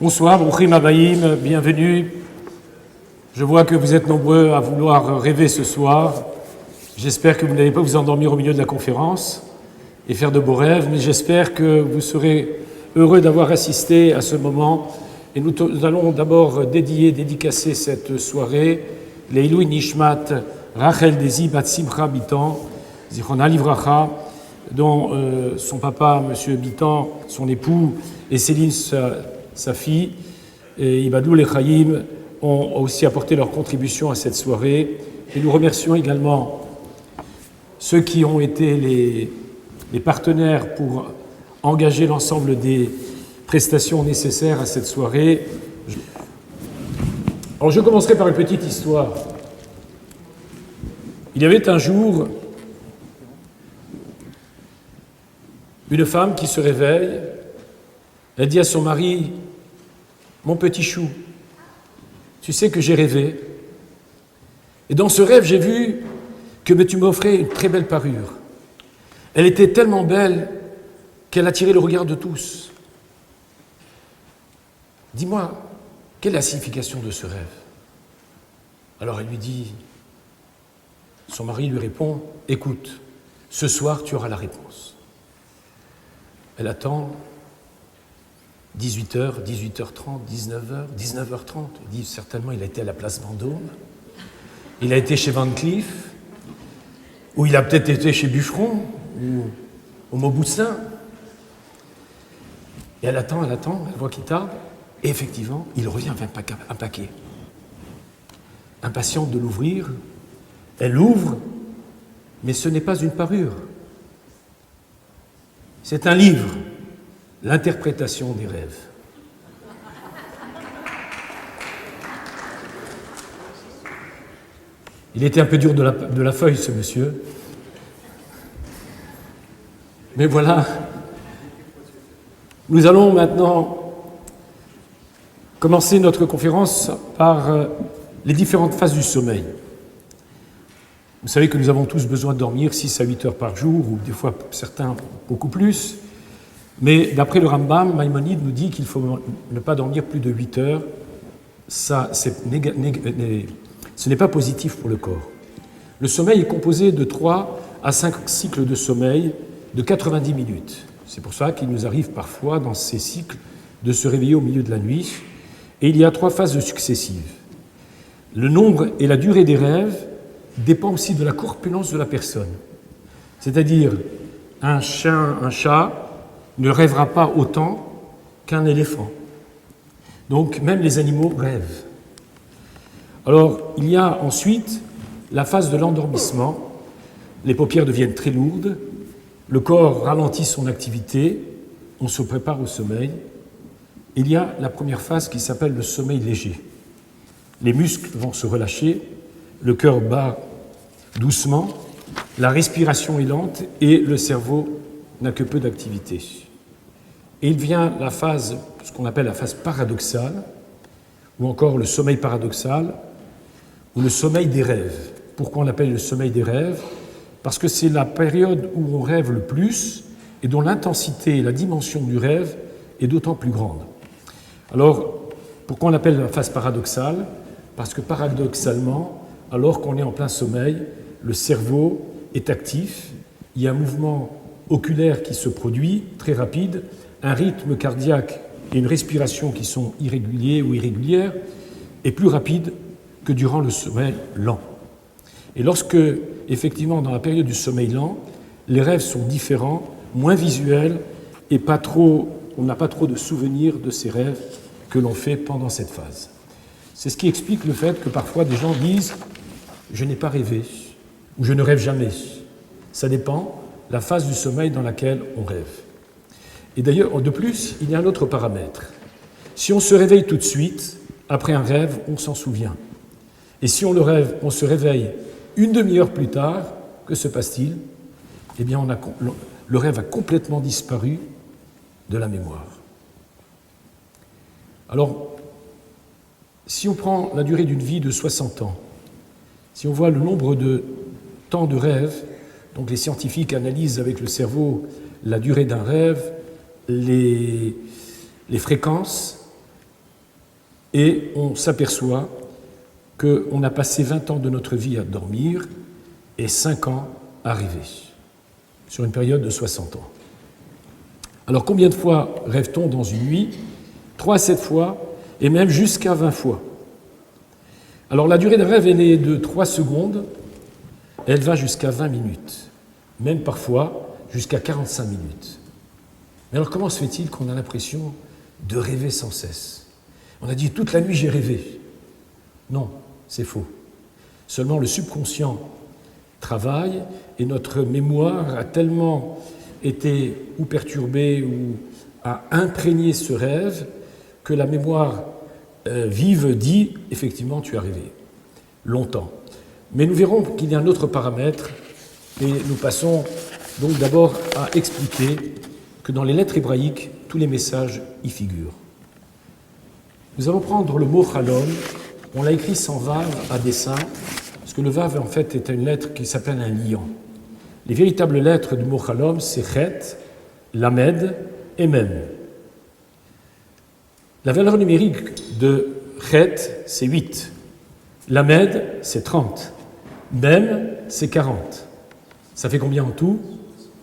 Bonsoir, Brouchim Abayim, bienvenue. Je vois que vous êtes nombreux à vouloir rêver ce soir. J'espère que vous n'allez pas vous endormir au milieu de la conférence et faire de beaux rêves, mais j'espère que vous serez heureux d'avoir assisté à ce moment. Et nous allons d'abord dédicacer cette soirée, Leilui Nishmat Rachel Desi Bat Simcha Bitan, Zichron Livracha, dont son papa, M. Bitan, son époux, et Céline, sa fille, et Ibadou Lechaïm, ont aussi apporté leur contribution à cette soirée. Et nous remercions également ceux qui ont été les partenaires pour engager l'ensemble des prestations nécessaires à cette soirée. Alors je commencerai par une petite histoire. Il y avait un jour une femme qui se réveille, elle dit à son mari: « Mon petit chou, tu sais que j'ai rêvé. Et dans ce rêve, j'ai vu que tu m'offrais une très belle parure. Elle était tellement belle qu'elle attirait le regard de tous. Dis-moi, quelle est la signification de ce rêve ?» Alors elle lui dit, son mari lui répond: « Écoute, ce soir tu auras la réponse. » Elle attend 18h, 18h30, 19h, 19h30. Elle dit certainement il a été à la place Vendôme, il a été chez Van Cleef, ou il a peut-être été chez Bûcheron, ou au Mauboussin. Et elle attend, elle voit qu'il tarde, et effectivement, il revient avec un paquet. Impatiente de l'ouvrir, elle l'ouvre, mais ce n'est pas une parure. C'est un livre, l'interprétation des rêves. Il était un peu dur de la feuille, ce monsieur. Mais voilà, nous allons maintenant commencer notre conférence par les différentes phases du sommeil. Vous savez que nous avons tous besoin de dormir 6 à 8 heures par jour, ou des fois certains beaucoup plus. Mais d'après le Rambam, Maïmonide nous dit qu'il faut ne pas dormir plus de 8 heures. Ça, ce n'est pas positif pour le corps. Le sommeil est composé de 3 à 5 cycles de sommeil de 90 minutes. C'est pour ça qu'il nous arrive parfois, dans ces cycles, de se réveiller au milieu de la nuit. Et il y a 3 phases successives. Le nombre et la durée des rêves dépend aussi de la corpulence de la personne. C'est-à-dire, un chat ne rêvera pas autant qu'un éléphant. Donc, même les animaux rêvent. Alors, il y a ensuite la phase de l'endormissement. Les paupières deviennent très lourdes, le corps ralentit son activité, on se prépare au sommeil. Il y a la première phase qui s'appelle le sommeil léger. Les muscles vont se relâcher, le cœur bat doucement, la respiration est lente et le cerveau n'a que peu d'activité. Et il vient la phase, ce qu'on appelle la phase paradoxale, ou encore le sommeil paradoxal, ou le sommeil des rêves. Pourquoi on l'appelle le sommeil des rêves? Parce que c'est la période où on rêve le plus et dont l'intensité et la dimension du rêve est d'autant plus grande. Alors, pourquoi on l'appelle la phase paradoxale? Parce que paradoxalement, alors qu'on est en plein sommeil, le cerveau est actif, il y a un mouvement oculaire qui se produit, très rapide, un rythme cardiaque et une respiration qui sont irréguliers ou irrégulières, est plus rapide que durant le sommeil lent. Et lorsque, effectivement, dans la période du sommeil lent, les rêves sont différents, moins visuels, et on n'a pas trop de souvenirs de ces rêves que l'on fait pendant cette phase. C'est ce qui explique le fait que parfois des gens disent « je n'ai pas rêvé » ou « je ne rêve jamais ». Ça dépend de la phase du sommeil dans laquelle on rêve. Et d'ailleurs, de plus, il y a un autre paramètre. Si on se réveille tout de suite, après un rêve, on s'en souvient. Et si on se réveille une demi-heure plus tard, que se passe-t-il? Eh bien, le rêve a complètement disparu de la mémoire. Alors, si on prend la durée d'une vie de 60 ans, si on voit le nombre de temps de rêve, donc les scientifiques analysent avec le cerveau la durée d'un rêve, les fréquences, et on s'aperçoit qu'on a passé 20 ans de notre vie à dormir et 5 ans à rêver, sur une période de 60 ans. Alors combien de fois rêve-t-on dans une nuit? 3 à 7 fois, et même jusqu'à 20 fois. Alors la durée d'un rêve, elle est de 3 secondes, elle va jusqu'à 20 minutes, même parfois jusqu'à 45 minutes. Mais alors comment se fait-il qu'on a l'impression de rêver sans cesse? On a dit toute la nuit j'ai rêvé. Non, c'est faux. Seulement le subconscient travaille et notre mémoire a tellement été ou perturbée ou a imprégné ce rêve que la mémoire vive dit effectivement tu as rêvé longtemps. Mais nous verrons qu'il y a un autre paramètre et nous passons donc d'abord à expliquer que dans les lettres hébraïques, tous les messages y figurent. Nous allons prendre le mot chalom, on l'a écrit sans vav à dessein, parce que le vav en fait est une lettre qui s'appelle un liant. Les véritables lettres du mot chalom, c'est chet, lamed et mem. La valeur numérique de chet, c'est 8. Lamed, c'est 30. Mem, c'est 40. Ça fait combien en tout?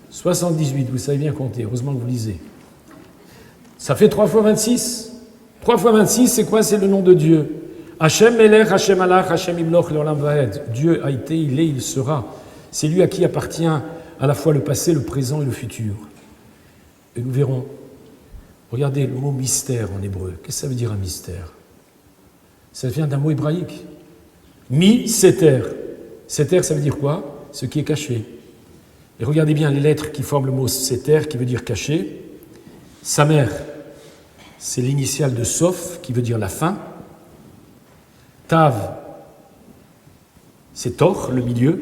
78, vous savez bien compter, heureusement que vous lisez. Ça fait 3 fois 26. 3 fois 26, c'est quoi? C'est le nom de Dieu. Hachem Melech, Hachem Alach, Hachem Imloch, l'Olam Vaed. Dieu a été, il est, il sera. C'est lui à qui appartient à la fois le passé, le présent et le futur. Et nous verrons. Regardez le mot mystère en hébreu. Qu'est-ce que ça veut dire un mystère? Ça vient d'un mot hébraïque. Mi-seter. Seter, ça veut dire quoi? Ce qui est caché. Et regardez bien les lettres qui forment le mot seter, qui veut dire caché. Samer, c'est l'initiale de Sof, qui veut dire la fin. Tav, c'est Tor, le milieu.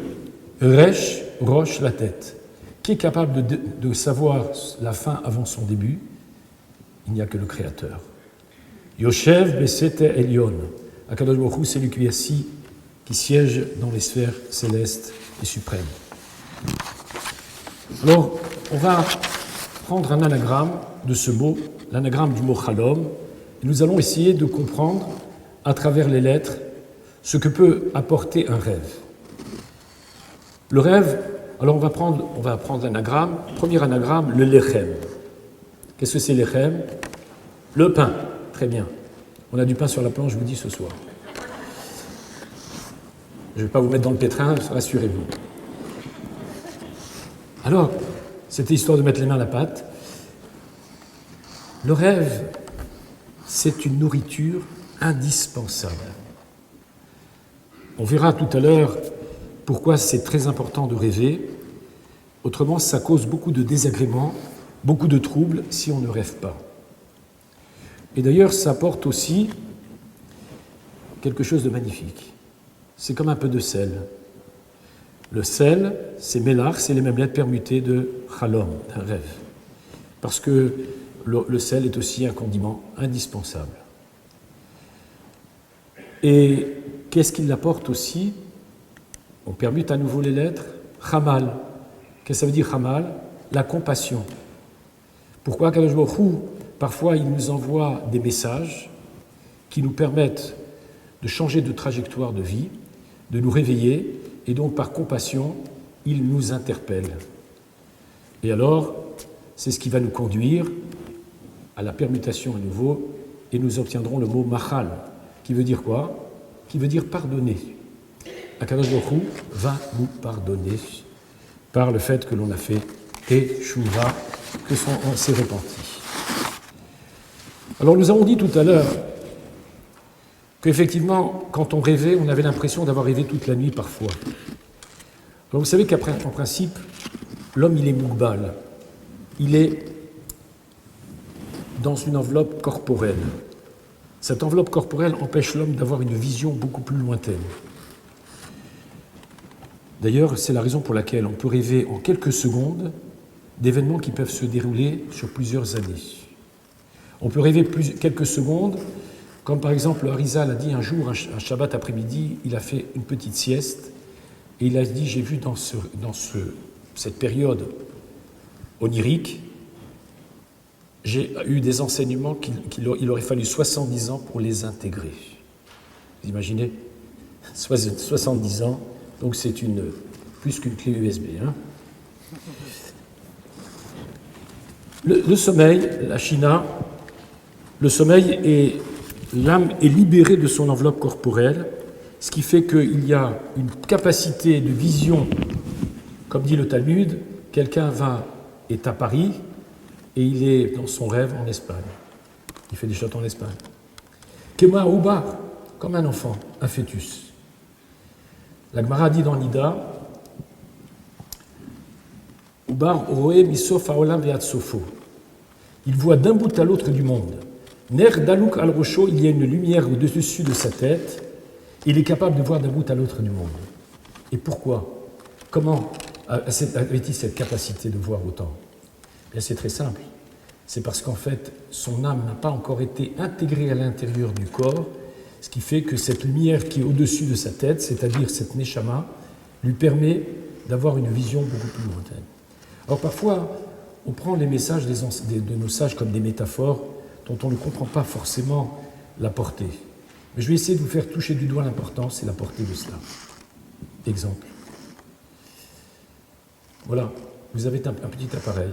Resh, Rosh, la tête. Qui est capable de savoir la fin avant son début? Il n'y a que le Créateur. Yoshev, Besete, Elion. Akadosh Baruch Hu, c'est lui qui est assis, qui siège dans les sphères célestes et suprêmes. Alors, on va prendre un anagramme de ce mot, l'anagramme du mot Chalom, et nous allons essayer de comprendre, à travers les lettres, ce que peut apporter un rêve. Le rêve, alors on va prendre l'anagramme, premier anagramme, le lechem. Qu'est-ce que c'est lechem? Le pain, très bien. On a du pain sur la planche, je vous dis ce soir. Je ne vais pas vous mettre dans le pétrin, rassurez-vous. Alors, c'était histoire de mettre les mains à la pâte. Le rêve, c'est une nourriture indispensable. On verra tout à l'heure pourquoi c'est très important de rêver. Autrement, ça cause beaucoup de désagréments, beaucoup de troubles si on ne rêve pas. Et d'ailleurs, ça apporte aussi quelque chose de magnifique. C'est comme un peu de sel. Le sel, c'est mélar, c'est les mêmes lettres permutées de chalom, d'un rêve. Parce que le sel est aussi un condiment indispensable. Et qu'est-ce qu'il apporte aussi? On permute à nouveau les lettres. Chamal. Qu'est-ce que ça veut dire chamal? La compassion. Pourquoi Kadosh Baruch Hu, parfois il nous envoie des messages qui nous permettent de changer de trajectoire de vie, de nous réveiller, et donc par compassion, il nous interpelle. Et alors, c'est ce qui va nous conduire à la permutation à nouveau, et nous obtiendrons le mot machal, qui veut dire quoi? Qui veut dire pardonner. Akadosh Baruch Hu va nous pardonner par le fait que l'on a fait Teshuvah, on s'est repenti. Alors nous avons dit tout à l'heure qu'effectivement, quand on rêvait, on avait l'impression d'avoir rêvé toute la nuit parfois. Alors vous savez qu'en principe, l'homme il est mougbal, il est dans une enveloppe corporelle. Cette enveloppe corporelle empêche l'homme d'avoir une vision beaucoup plus lointaine. D'ailleurs, c'est la raison pour laquelle on peut rêver en quelques secondes d'événements qui peuvent se dérouler sur plusieurs années. On peut rêver quelques secondes, comme par exemple Harizal a dit un jour, un Shabbat après-midi, il a fait une petite sieste, et il a dit, j'ai vu dans cette période onirique, j'ai eu des enseignements qu'il aurait fallu 70 ans pour les intégrer. Vous imaginez 70 ans, donc c'est plus qu'une clé USB. Hein. Le sommeil, la Shina, le sommeil est l'âme est libérée de son enveloppe corporelle, ce qui fait qu'il y a une capacité de vision, comme dit le Talmud, quelqu'un est à Paris et il est dans son rêve en Espagne. Il fait des shots en Espagne. Kema Oubar, comme un enfant, un fœtus. La Gemara dit dans l'Ida, Oubar Oe Misof Haolam Ve'at Sofo. Il voit d'un bout à l'autre du monde. Ner Dalouk al Rocho, il y a une lumière au-dessus de sa tête. Il est capable de voir d'un bout à l'autre du monde. Et pourquoi? Comment avait-il cette capacité de voir autant? Bien, c'est très simple. C'est parce qu'en fait, son âme n'a pas encore été intégrée à l'intérieur du corps, ce qui fait que cette lumière qui est au-dessus de sa tête, c'est-à-dire cette neshama, lui permet d'avoir une vision beaucoup plus lointaine. Alors parfois, on prend les messages de nos sages comme des métaphores dont on ne comprend pas forcément la portée. Mais je vais essayer de vous faire toucher du doigt l'importance et la portée de cela. Exemple. Voilà, vous avez un petit appareil.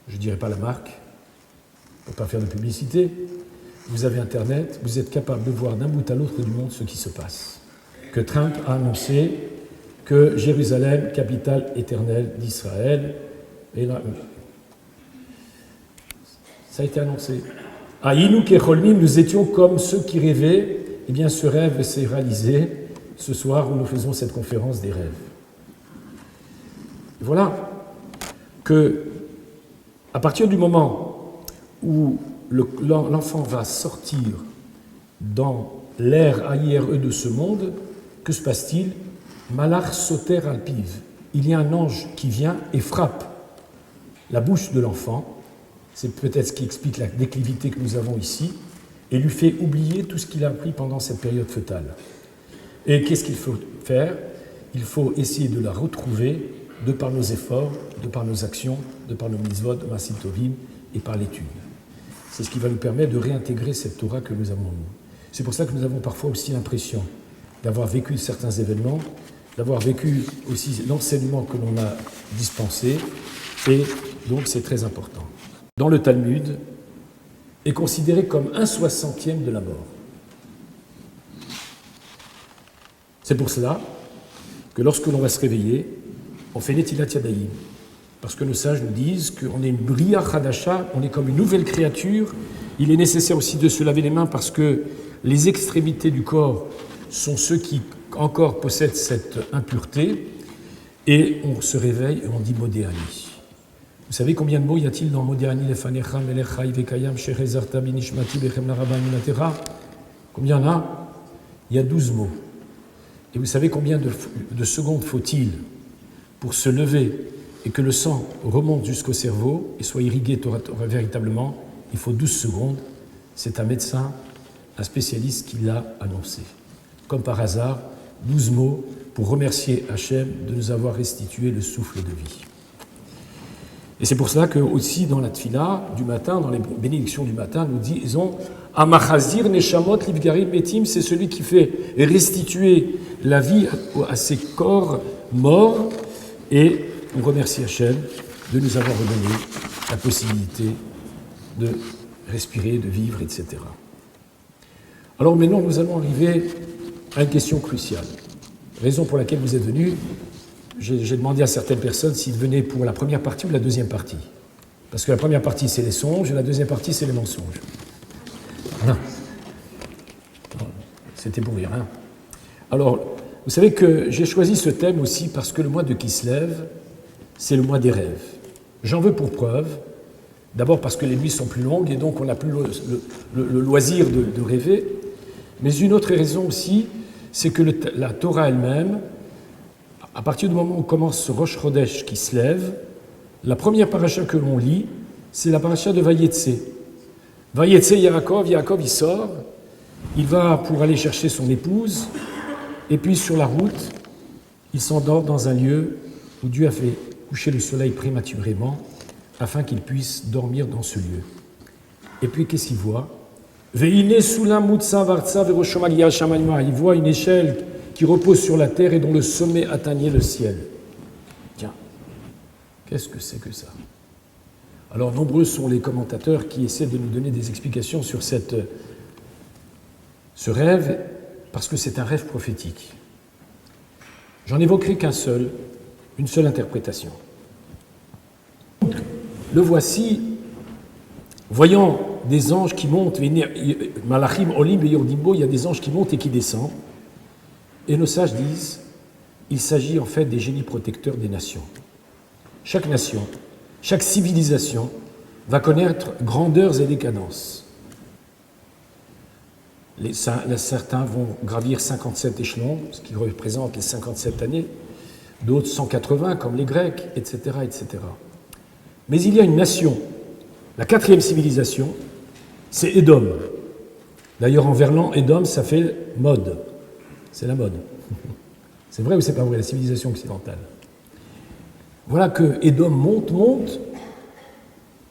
Je ne dirai pas la marque, pour ne pas faire de publicité. Vous avez Internet, vous êtes capable de voir d'un bout à l'autre du monde ce qui se passe. Que Trump a annoncé que Jérusalem, capitale éternelle d'Israël, est là. Ça a été annoncé. À Inouk et Cholmim, nous étions comme ceux qui rêvaient. Eh bien, ce rêve s'est réalisé ce soir où nous faisons cette conférence des rêves. Voilà que, à partir du moment où l'enfant va sortir dans l'ère AIRE de ce monde, que se passe-t-il? Malach soter alpiv. Il y a un ange qui vient et frappe la bouche de l'enfant. C'est peut-être ce qui explique la déclivité que nous avons ici, et lui fait oublier tout ce qu'il a appris pendant cette période fœtale. Et qu'est-ce qu'il faut faire? Il faut essayer de la retrouver de par nos efforts, de par nos actions, de par nos mitzvot, masim tovim, et par l'étude. C'est ce qui va nous permettre de réintégrer cette Torah que nous avons en nous. C'est pour ça que nous avons parfois aussi l'impression d'avoir vécu certains événements, d'avoir vécu aussi l'enseignement que l'on a dispensé, et donc c'est très important. Dans le Talmud, est considéré comme 1/60 de la mort. C'est pour cela que lorsque l'on va se réveiller, on fait Netilat Yadayim, parce que nos sages nous disent qu'on est une Bria Chadasha, on est comme une nouvelle créature. Il est nécessaire aussi de se laver les mains parce que les extrémités du corps sont ceux qui encore possèdent cette impureté, et on se réveille et on dit Modéani. Vous savez combien de mots y a-t-il dans Modéani lefanecha melech chai vekayam shechezarta binishmati bechem larabah minatera? Combien il y en a? Il y a 12 mots. Et vous savez combien de secondes faut-il pour se lever et que le sang remonte jusqu'au cerveau et soit irrigué véritablement? Il faut 12 secondes. C'est un médecin, un spécialiste qui l'a annoncé. Comme par hasard, 12 mots pour remercier Hachem de nous avoir restitué le souffle de vie. Et c'est pour cela que aussi dans la tfila du matin, dans les bénédictions du matin, nous disons Amachazir neshamot livgarim metim, c'est celui qui fait restituer la vie à ses corps morts, et on remercie Hachem de nous avoir redonné la possibilité de respirer, de vivre, etc. Alors maintenant, nous allons arriver à une question cruciale. Raison pour laquelle vous êtes venus. J'ai demandé à certaines personnes s'ils venaient pour la première partie ou la deuxième partie. Parce que la première partie, c'est les songes, et la deuxième partie, c'est les mensonges. Voilà. C'était pour rien. Hein. Alors, vous savez que j'ai choisi ce thème aussi parce que le mois de Kislev, c'est le mois des rêves. J'en veux pour preuve, d'abord parce que les nuits sont plus longues et donc on n'a plus le loisir de rêver, mais une autre raison aussi, c'est que la Torah elle-même, à partir du moment où commence ce Rosh Chodesh qui se lève, la première paracha que l'on lit, c'est la paracha de Vayetse. Vayetse Yaakov, Yaakov il sort, il va pour aller chercher son épouse, et puis sur la route, il s'endort dans un lieu où Dieu a fait coucher le soleil prématurément, afin qu'il puisse dormir dans ce lieu. Et puis, qu'est-ce qu'il voit? Il voit une échelle qui repose sur la terre et dont le sommet atteignait le ciel. Tiens, qu'est-ce que c'est que ça? Alors, nombreux sont les commentateurs qui essaient de nous donner des explications sur ce rêve, parce que c'est un rêve prophétique. J'en évoquerai une seule interprétation. Le voici, voyant des anges qui montent, Malachim Olim et Yordimbo, il y a des anges qui montent et qui descendent. Et nos sages disent, il s'agit en fait des génies protecteurs des nations. Chaque nation, chaque civilisation va connaître grandeurs et décadences. Certains vont gravir 57 échelons, ce qui représente les 57 années, d'autres 180 comme les Grecs, etc., etc. Mais il y a une nation, la 4e civilisation, c'est Édom. D'ailleurs, en verlan, Édom, ça fait mode. C'est la mode. C'est vrai ou c'est pas vrai, la civilisation occidentale? Voilà que Édom monte,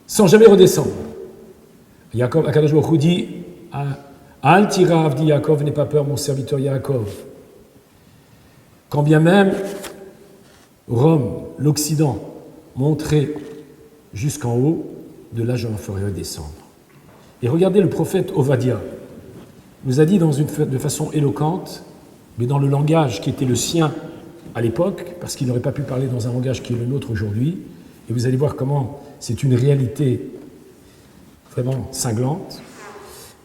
sans jamais redescendre. Yaakov, Akadosh Baruch Hu dit, Al tira avdi Yaakov, n'aie pas peur, mon serviteur Yaakov. Quand bien même Rome, l'Occident, monterait jusqu'en haut, de là je n'en ferai descendre. Et regardez, le prophète Ovadia nous a dit de façon éloquente, mais dans le langage qui était le sien à l'époque, parce qu'il n'aurait pas pu parler dans un langage qui est le nôtre aujourd'hui, et vous allez voir comment c'est une réalité vraiment cinglante.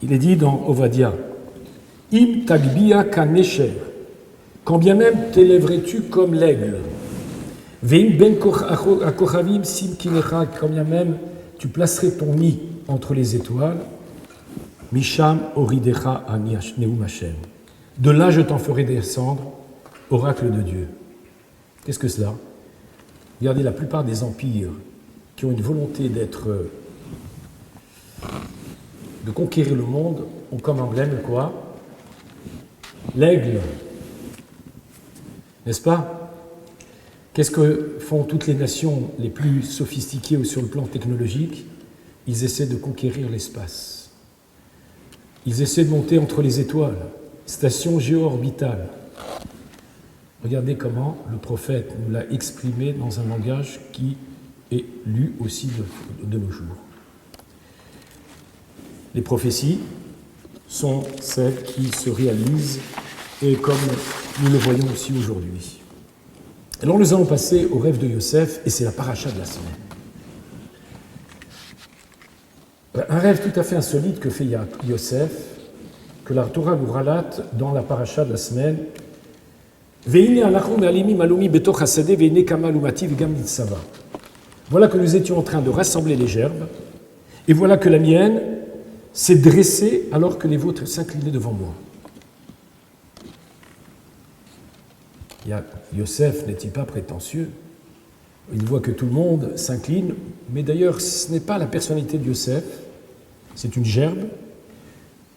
Il est dit dans Ovadia, « Im tagbia kanesher » quand bien même t'élèverais-tu comme l'aigle, « Veim ben akochavim sim kinecha » quand bien même tu placerais ton nid entre les étoiles, « Misham oridecha neum Hashem » de là je t'en ferai descendre, oracle de Dieu. Qu'est-ce que cela? Regardez, la plupart des empires qui ont une volonté de conquérir le monde ont comme emblème quoi? L'aigle. N'est-ce pas? Qu'est-ce que font toutes les nations les plus sophistiquées ou sur le plan technologique? Ils essaient de conquérir l'espace. Ils essaient de monter entre les étoiles, station géo-orbitale. Regardez comment le prophète nous l'a exprimé dans un langage qui est lu aussi de nos jours. Les prophéties sont celles qui se réalisent, et comme nous le voyons aussi aujourd'hui. Alors nous allons passer au rêve de Yosef, et c'est la paracha de la semaine. Un rêve tout à fait insolite que fait Yosef, que la Torah nous relate dans la paracha de la semaine. Voilà que nous étions en train de rassembler les gerbes, et voilà que la mienne s'est dressée alors que les vôtres s'inclinaient devant moi. Yosef n'est-il pas prétentieux? Il voit que tout le monde s'incline, mais d'ailleurs ce n'est pas la personnalité de Yosef, c'est une gerbe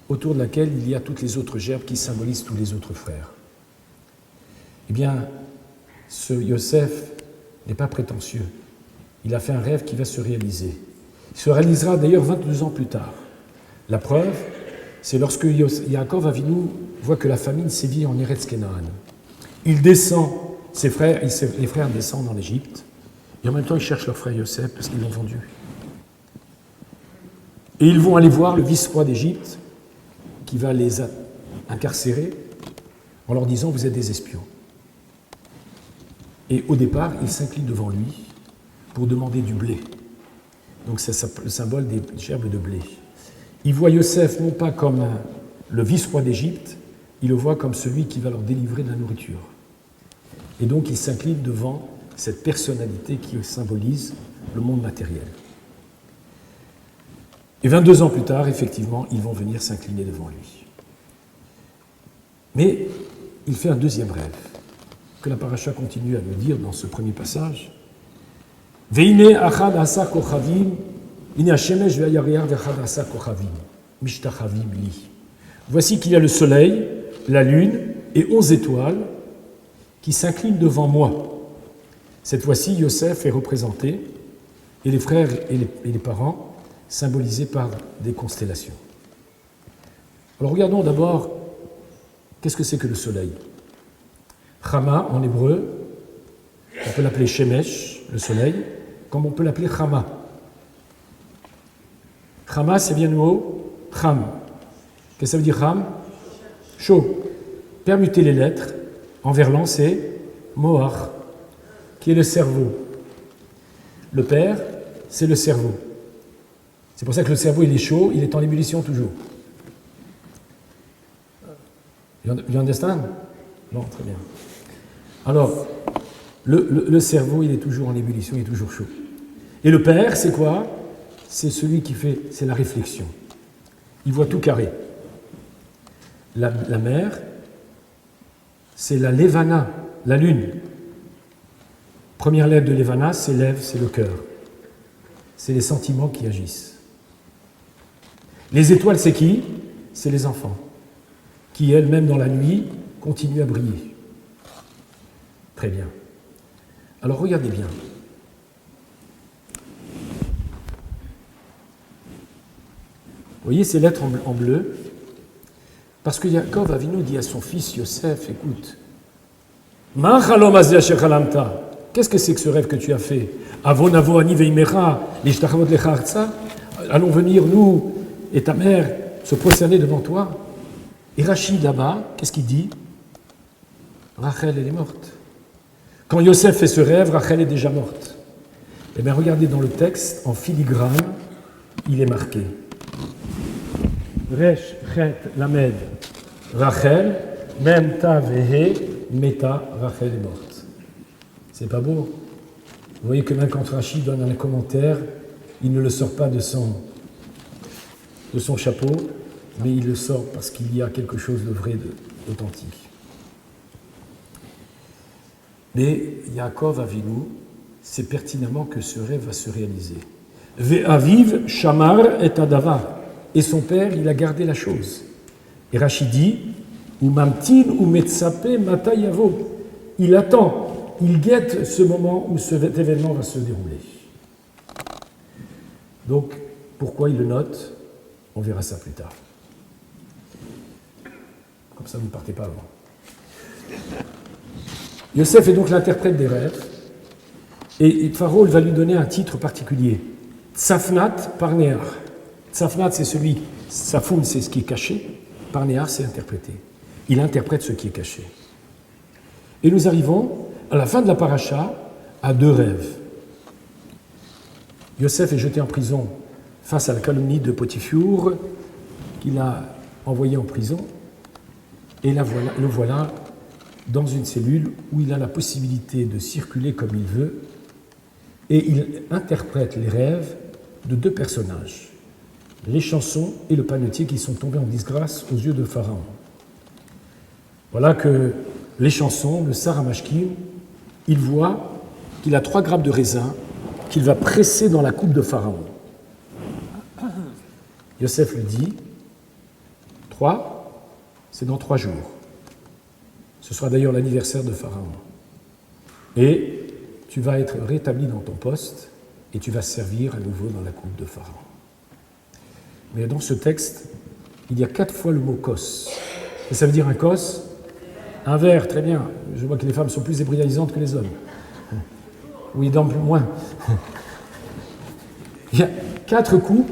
autour de laquelle il y a toutes les autres gerbes qui symbolisent tous les autres frères. Eh bien, ce Yosef n'est pas prétentieux. Il a fait un rêve qui va se réaliser. Il se réalisera d'ailleurs 22 ans plus tard. La preuve, c'est lorsque Yaakov Avinu voit que la famine sévit en Eretz Kenaan. Il descend, les frères descendent en Égypte, et en même temps ils cherchent leur frère Yosef parce qu'ils l'ont vendu. Et ils vont aller voir le vice-roi d'Égypte qui va les incarcérer en leur disant « vous êtes des espions ». Et au départ, ils s'inclinent devant lui pour demander du blé. Donc c'est le symbole des gerbes de blé. Il voit Yosef non pas comme le vice-roi d'Égypte, il le voit comme celui qui va leur délivrer de la nourriture. Et donc il s'incline devant cette personnalité qui symbolise le monde matériel. Et 22 ans plus tard, effectivement, ils vont venir s'incliner devant lui. Mais il fait un deuxième rêve, que la paracha continue à nous dire dans ce premier passage. Veine achad asa kochavim, ine hashemesh ve'ayariach ve'achad asa kochavim, mishtachavim li. Voici qu'il y a le soleil, la lune et 11 étoiles qui s'inclinent devant moi. Cette fois-ci, Yosef est représenté et les frères et les parents, symbolisés par des constellations. Alors regardons d'abord, qu'est-ce que c'est que le soleil? Chama, en hébreu, on peut l'appeler Shemesh, le soleil, comme on peut l'appeler Chama. Chama, c'est bien le mot Cham. Qu'est-ce que ça veut dire Cham? Chaud. Permutez les lettres, en verlan, c'est Moach, qui est le cerveau. Le père, c'est le cerveau. C'est pour ça que le cerveau, il est chaud, il est en ébullition toujours. You understand? Non, très bien. Alors, le cerveau, il est toujours en ébullition, il est toujours chaud. Et le père, c'est quoi? C'est celui qui fait, c'est la réflexion. Il voit tout carré. La mère, c'est la Levana, la lune. Première lettre de Levana, c'est l'Ève, c'est le cœur. C'est les sentiments qui agissent. Les étoiles, c'est qui? C'est les enfants, qui, elles, même dans la nuit, continuent à briller. Très bien. Alors, regardez bien. Vous voyez ces lettres en bleu? Parce que Yaakov Avinu dit à son fils Yosef, écoute, qu'est-ce que c'est que ce rêve que tu as fait? Allons venir, nous et ta mère, se prosterner devant toi. Et Rachid là-bas, qu'est-ce qu'il dit? Rachel, elle est morte. Quand Yosef fait ce rêve, Rachel est déjà morte. Eh bien, regardez dans le texte, en filigrane, il est marqué. Resh, Chet, Lamed, Rachel, Mem, Ta, Vehe, Meta, Rachel est morte. C'est pas beau? Vous voyez que même quand Rachid donne un commentaire, il ne le sort pas de son chapeau, mais il le sort parce qu'il y a quelque chose de vrai, d'authentique. Mais Yaakov Avinu sait pertinemment que ce rêve va se réaliser. Ve'aviv shamar et adava. Et son père, il a gardé la chose. Et Rachid dit, ou mamtin ou metsape matayavo. Il attend, il guette ce moment où cet événement va se dérouler. Donc, pourquoi il le note? On verra ça plus tard. Comme ça, vous ne partez pas avant. Yosef est donc l'interprète des rêves, et Pharaon va lui donner un titre particulier. Tsafnat Parnéar. Tsafnat, c'est celui, Safoun, c'est ce qui est caché, Parnéar, c'est interprété. Il interprète ce qui est caché. Et nous arrivons, à la fin de la paracha, à deux rêves. Yosef est jeté en prison face à la calomnie de Potiphour, qu'il a envoyé en prison, et le voilà dans une cellule où il a la possibilité de circuler comme il veut, et il interprète les rêves de deux personnages, les chansons et le panetier qui sont tombés en disgrâce aux yeux de Pharaon. Voilà que les chansons, le Saramashkim, il voit qu'il a 3 grappes de raisin qu'il va presser dans la coupe de Pharaon. Yosef lui dit, 3, c'est dans 3 jours. Ce sera d'ailleurs l'anniversaire de Pharaon. Et tu vas être rétabli dans ton poste et tu vas servir à nouveau dans la coupe de Pharaon. Mais dans ce texte, il y a 4 fois le mot kos. Et ça veut dire un kos, un verre, très bien. Je vois que les femmes sont plus hébraïsantes que les hommes. Oui, dans plus moins. Il y a 4 coupes,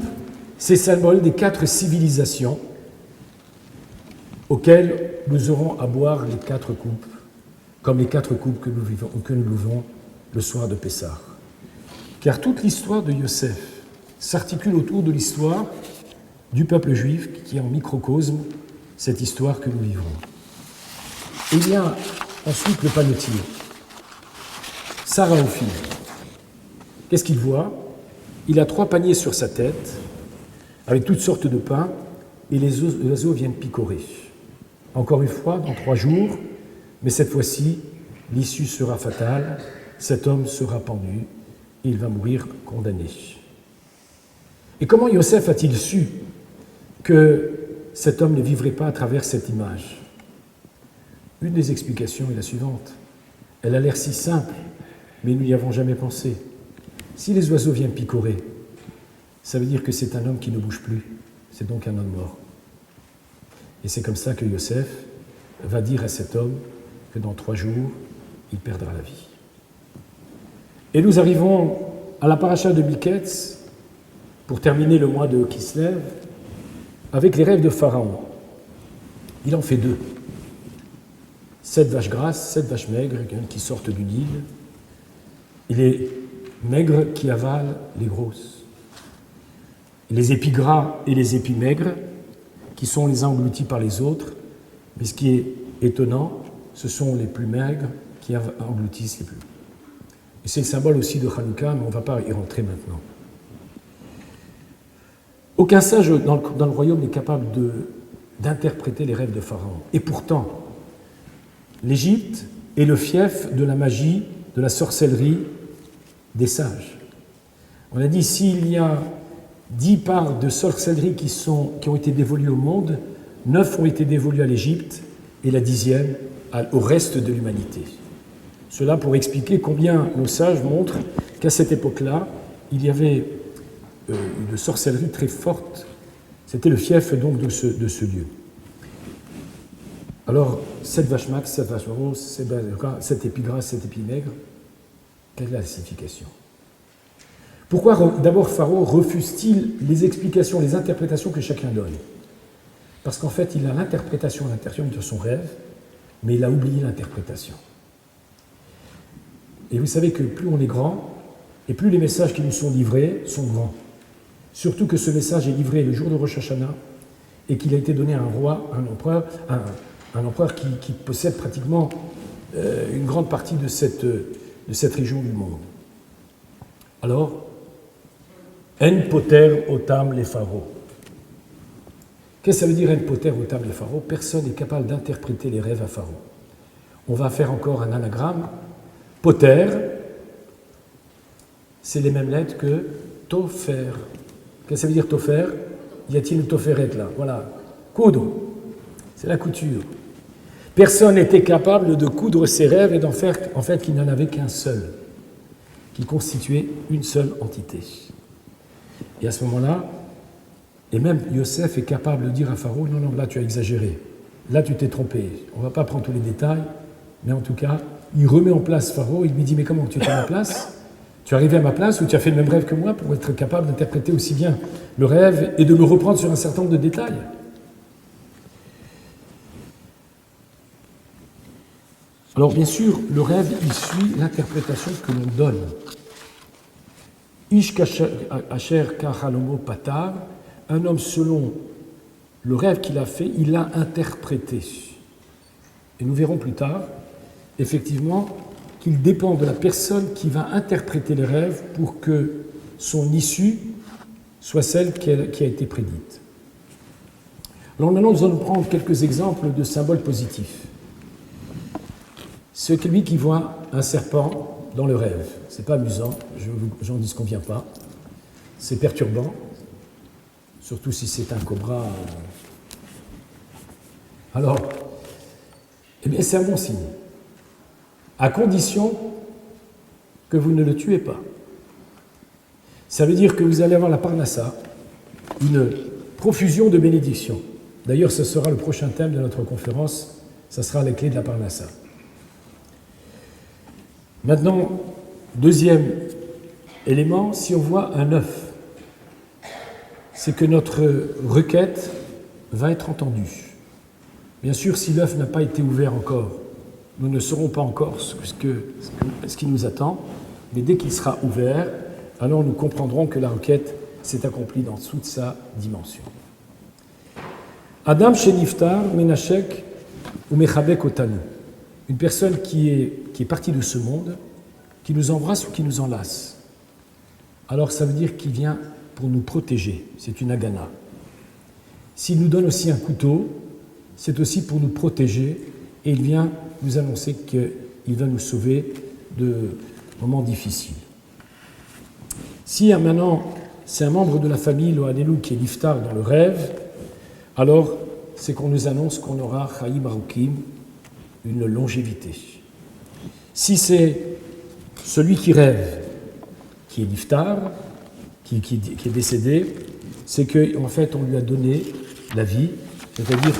c'est symbole des 4 civilisations auxquelles nous aurons à boire les 4 coupes, comme les 4 coupes que nous buvons le soir de Pessah. Car toute l'histoire de Yosef s'articule autour de l'histoire du peuple juif qui est en microcosme cette histoire que nous vivrons. Et il y a ensuite le panetier, Sarah Ophir. Qu'est-ce qu'il voit? Il a 3 paniers sur sa tête, avec toutes sortes de pains, et les oiseaux viennent picorer. Encore une fois, dans 3 jours, mais cette fois-ci, l'issue sera fatale, cet homme sera pendu, et il va mourir condamné. Et comment Yosef a-t-il su que cet homme ne vivrait pas à travers cette image? Une des explications est la suivante. Elle a l'air si simple, mais nous n'y avons jamais pensé. Si les oiseaux viennent picorer, ça veut dire que c'est un homme qui ne bouge plus. C'est donc un homme mort. Et c'est comme ça que Yosef va dire à cet homme que dans 3 jours, il perdra la vie. Et nous arrivons à la paracha de Miketz, pour terminer le mois de Kislev, avec les rêves de Pharaon. Il en fait 2. 7 vaches grasses, 7 vaches maigres qui sortent du Nil, et les maigres qui avalent les grosses. Les épis gras et les épis maigres qui sont les uns engloutis par les autres, mais ce qui est étonnant, ce sont les plus maigres qui engloutissent les plus. Et c'est le symbole aussi de Hanouka, mais on ne va pas y rentrer maintenant. Aucun sage dans le royaume n'est capable d'interpréter les rêves de Pharaon. Et pourtant, l'Égypte est le fief de la magie, de la sorcellerie des sages. On a dit, s'il y a 10 parts de sorcellerie qui ont été dévolues au monde, 9 ont été dévolues à l'Égypte et la 10e au reste de l'humanité. Cela pour expliquer combien nos sages montrent qu'à cette époque-là, il y avait une sorcellerie très forte. C'était le fief donc de ce lieu. Alors, 7 vaches max, 7 vaches grosses, 7 épis gras, 7 épis maigres, quelle est la signification? Pourquoi d'abord Pharaon refuse-t-il les explications, les interprétations que chacun donne? Parce qu'en fait, il a l'interprétation à l'intérieur de son rêve, mais il a oublié l'interprétation. Et vous savez que plus on est grand, et plus les messages qui nous sont livrés sont grands. Surtout que ce message est livré le jour de Rosh Hashanah, et qu'il a été donné à un roi, un empereur qui possède pratiquement une grande partie de cette région du monde. Alors, En poter otam les pharaons. Qu'est-ce que ça veut dire En poter otam les pharaons? Personne n'est capable d'interpréter les rêves à Pharaon. On va faire encore un anagramme. Poter, c'est les mêmes lettres que tofer. Qu'est-ce que ça veut dire tofer? Y a-t-il une toferet là? Voilà. Coudre. C'est la couture. Personne n'était capable de coudre ses rêves et d'en faire, en fait, qu'il n'en avait qu'un seul, qui constituait une seule entité. Et à ce moment-là, et même Yosef est capable de dire à Pharaon, non, là tu as exagéré, là tu t'es trompé, on ne va pas prendre tous les détails, mais en tout cas, il remet en place Pharaon, il lui dit, mais comment tu es à ma place? Tu es arrivé à ma place ou tu as fait le même rêve que moi pour être capable d'interpréter aussi bien le rêve et de le reprendre sur un certain nombre de détails? Alors bien sûr, le rêve, il suit l'interprétation que l'on donne. Ish kasher kachalomo patar, un homme selon le rêve qu'il a fait, il l'a interprété. Et nous verrons plus tard, effectivement, qu'il dépend de la personne qui va interpréter les rêves pour que son issue soit celle qui a été prédite. Alors maintenant, nous allons prendre quelques exemples de symboles positifs. Celui qui voit un serpent dans le rêve, c'est pas amusant, j'en dis qu'on vient pas, c'est perturbant, surtout si c'est un cobra. Alors, eh bien, c'est un bon signe, à condition que vous ne le tuez pas. Ça veut dire que vous allez avoir la parnassa, une profusion de bénédictions. D'ailleurs, ce sera le prochain thème de notre conférence, ça sera les clés de la parnassa. Maintenant, deuxième élément, si on voit un œuf, c'est que notre requête va être entendue. Bien sûr, si l'œuf n'a pas été ouvert encore, nous ne saurons pas encore ce qui nous attend, mais dès qu'il sera ouvert, alors nous comprendrons que la requête s'est accomplie dans toute sa dimension. Adam Sheniftar, Menachek ou Mechabek Otanu. Une personne qui est partie de ce monde, qui nous embrasse ou qui nous enlace. Alors ça veut dire qu'il vient pour nous protéger, c'est une agana. S'il nous donne aussi un couteau, c'est aussi pour nous protéger et il vient nous annoncer qu'il va nous sauver de moments difficiles. Si maintenant c'est un membre de la famille, le Hanelou, qui est l'iftar dans le rêve, alors c'est qu'on nous annonce qu'on aura Chaim Arukim, une longévité. Si c'est celui qui rêve, qui est niftar, qui est décédé, c'est qu'en fait, on lui a donné la vie, c'est-à-dire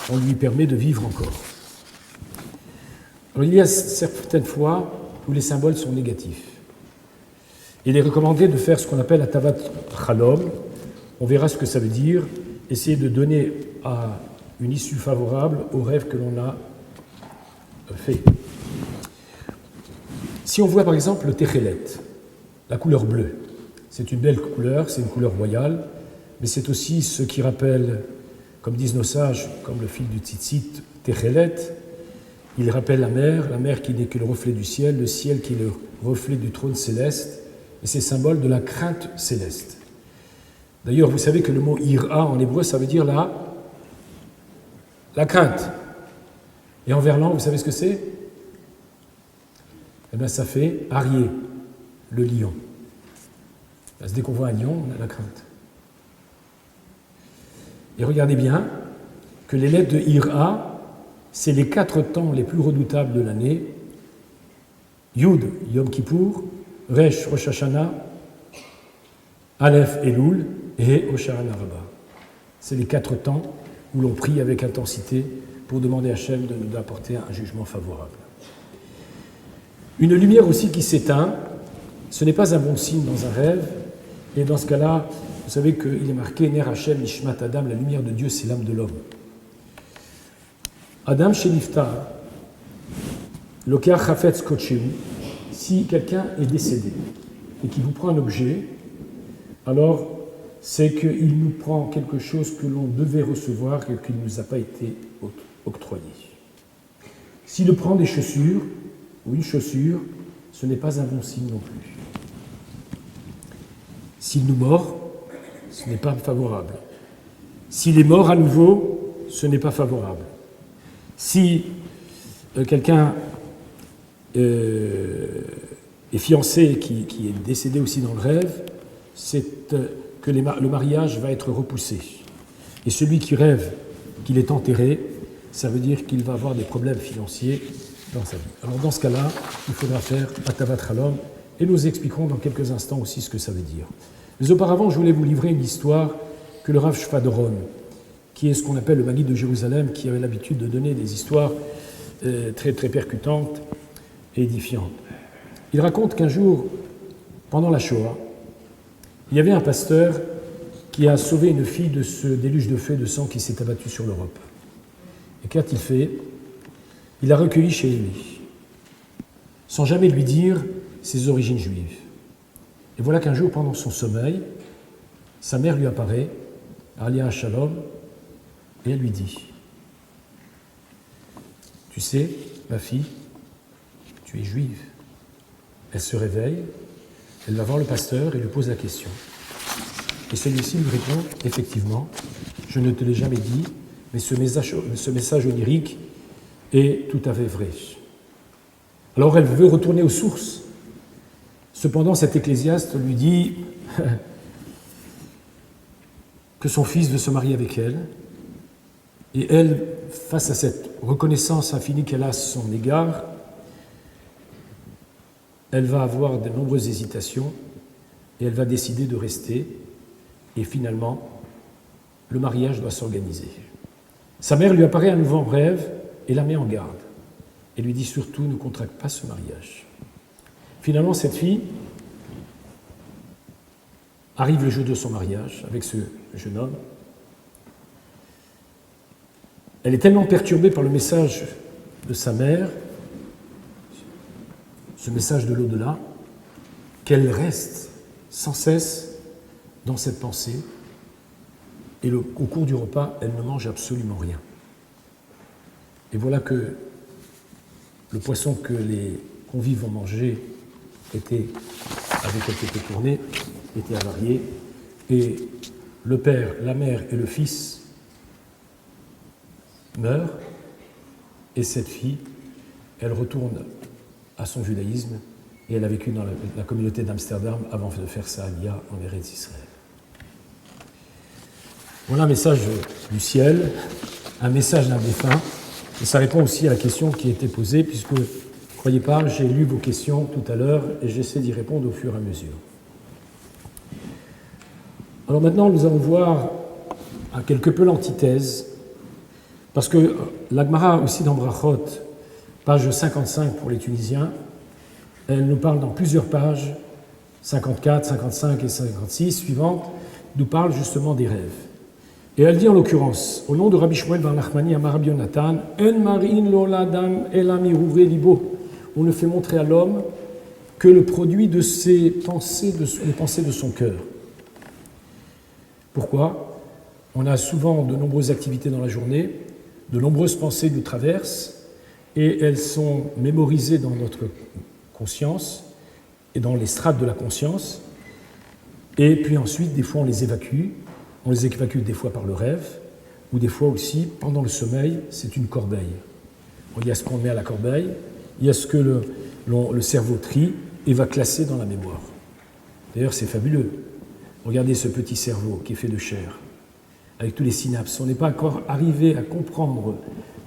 qu'on lui permet de vivre encore. Alors, il y a certaines fois où les symboles sont négatifs. Il est recommandé de faire ce qu'on appelle Atavat Chalom. On verra ce que ça veut dire. Essayer de donner une issue favorable au rêve que l'on a fait. Si on voit par exemple le Techelet, la couleur bleue, c'est une belle couleur, c'est une couleur royale, mais c'est aussi ce qui rappelle, comme disent nos sages, comme le fil du tzitzit, Techelet, il rappelle la mer qui n'est que le reflet du ciel qui est le reflet du trône céleste, et c'est symbole de la crainte céleste. D'ailleurs, vous savez que le mot ira en hébreu, ça veut dire la crainte. Et en verlan, vous savez ce que c'est? Eh bien, ça fait Arié, le lion. Parce que dès qu'on voit un lion, on a la crainte. Et regardez bien que les lettres de Ira, c'est les 4 temps les plus redoutables de l'année. Yud, Yom Kippour, Resh, Rosh Hashanah, Aleph, Elul, et Hoshana Rabbah. C'est les 4 temps où l'on prie avec intensité pour demander à Hachem de nous apporter un jugement favorable. Une lumière aussi qui s'éteint, ce n'est pas un bon signe dans un rêve, et dans ce cas-là, vous savez qu'il est marqué Ner Hachem Nishmat Adam, la lumière de Dieu, c'est l'âme de l'homme. Adam Shenifta, Lokar Chafetz Kotcheu, si quelqu'un est décédé et qu'il vous prend un objet, alors c'est qu'il nous prend quelque chose que l'on devait recevoir et qui ne nous a pas été octroyé. S'il prend des chaussures ou une chaussure, ce n'est pas un bon signe non plus. S'il nous mord, ce n'est pas favorable. S'il est mort à nouveau, ce n'est pas favorable. Si quelqu'un est fiancé qui est décédé aussi dans le rêve, c'est que le mariage va être repoussé. Et celui qui rêve qu'il est enterré, ça veut dire qu'il va avoir des problèmes financiers dans sa vie. Alors dans ce cas-là, il faudra faire Atavat Chalom, et nous expliquerons dans quelques instants aussi ce que ça veut dire. Mais auparavant, je voulais vous livrer une histoire que le Rav Shvadoron, qui est ce qu'on appelle le Maguide de Jérusalem, qui avait l'habitude de donner des histoires très, très percutantes et édifiantes. Il raconte qu'un jour, pendant la Shoah, il y avait un pasteur qui a sauvé une fille de ce déluge de feu et de sang qui s'est abattu sur l'Europe. Et qu'a-t-il fait? Il l'a recueilli chez lui, sans jamais lui dire ses origines juives. Et voilà qu'un jour, pendant son sommeil, sa mère lui apparaît, Alia Shalom, et elle lui dit « Tu sais, ma fille, tu es juive. » Elle se réveille, elle va voir le pasteur et lui pose la question. Et celui-ci lui répond « Effectivement, je ne te l'ai jamais dit, mais ce message onirique est tout à fait vrai. » Alors elle veut retourner aux sources. Cependant, cet ecclésiaste lui dit que son fils veut se marier avec elle, et elle, face à cette reconnaissance infinie qu'elle a à son égard, elle va avoir de nombreuses hésitations, et elle va décider de rester, et finalement, le mariage doit s'organiser. Sa mère lui apparaît à nouveau en rêve, et la met en garde, et lui dit surtout, ne contracte pas ce mariage. Finalement, cette fille arrive le jour de son mariage avec ce jeune homme. Elle est tellement perturbée par le message de sa mère, ce message de l'au-delà, qu'elle reste sans cesse dans cette pensée et au cours du repas, elle ne mange absolument rien. Et voilà que le poisson que les convives vont manger avait été tourné, était avarié, et le père, la mère et le fils meurent, et cette fille, elle retourne à son judaïsme, et elle a vécu dans la communauté d'Amsterdam avant de faire sa alia en Eretz Israël. Voilà un message du ciel, un message d'un défunt, et ça répond aussi à la question qui a été posée, puisque croyez pas, j'ai lu vos questions tout à l'heure et j'essaie d'y répondre au fur et à mesure. Alors maintenant, nous allons voir quelque peu l'antithèse, parce que la Gemara aussi dans Brachot, page 55 pour les Tunisiens, elle nous parle dans plusieurs pages, 54, 55 et 56 suivantes, nous parle justement des rêves. Et elle dit en l'occurrence, au nom de Rabbi Shmuel bar Nachmani Amar Rabbi Yonatan, En marin lo l'adam ela miruve libo. On ne fait montrer à l'homme que le produit de ses pensées, les pensées de son cœur. Pourquoi ? On a souvent de nombreuses activités dans la journée, de nombreuses pensées nous traversent, et elles sont mémorisées dans notre conscience et dans les strates de la conscience, et puis ensuite, des fois, on les évacue des fois par le rêve, ou des fois aussi, pendant le sommeil, c'est une corbeille. Il y a ce qu'on met à la corbeille, il y a ce que le cerveau trie et va classer dans la mémoire. D'ailleurs, c'est fabuleux. Regardez ce petit cerveau qui est fait de chair, avec tous les synapses. On n'est pas encore arrivé à comprendre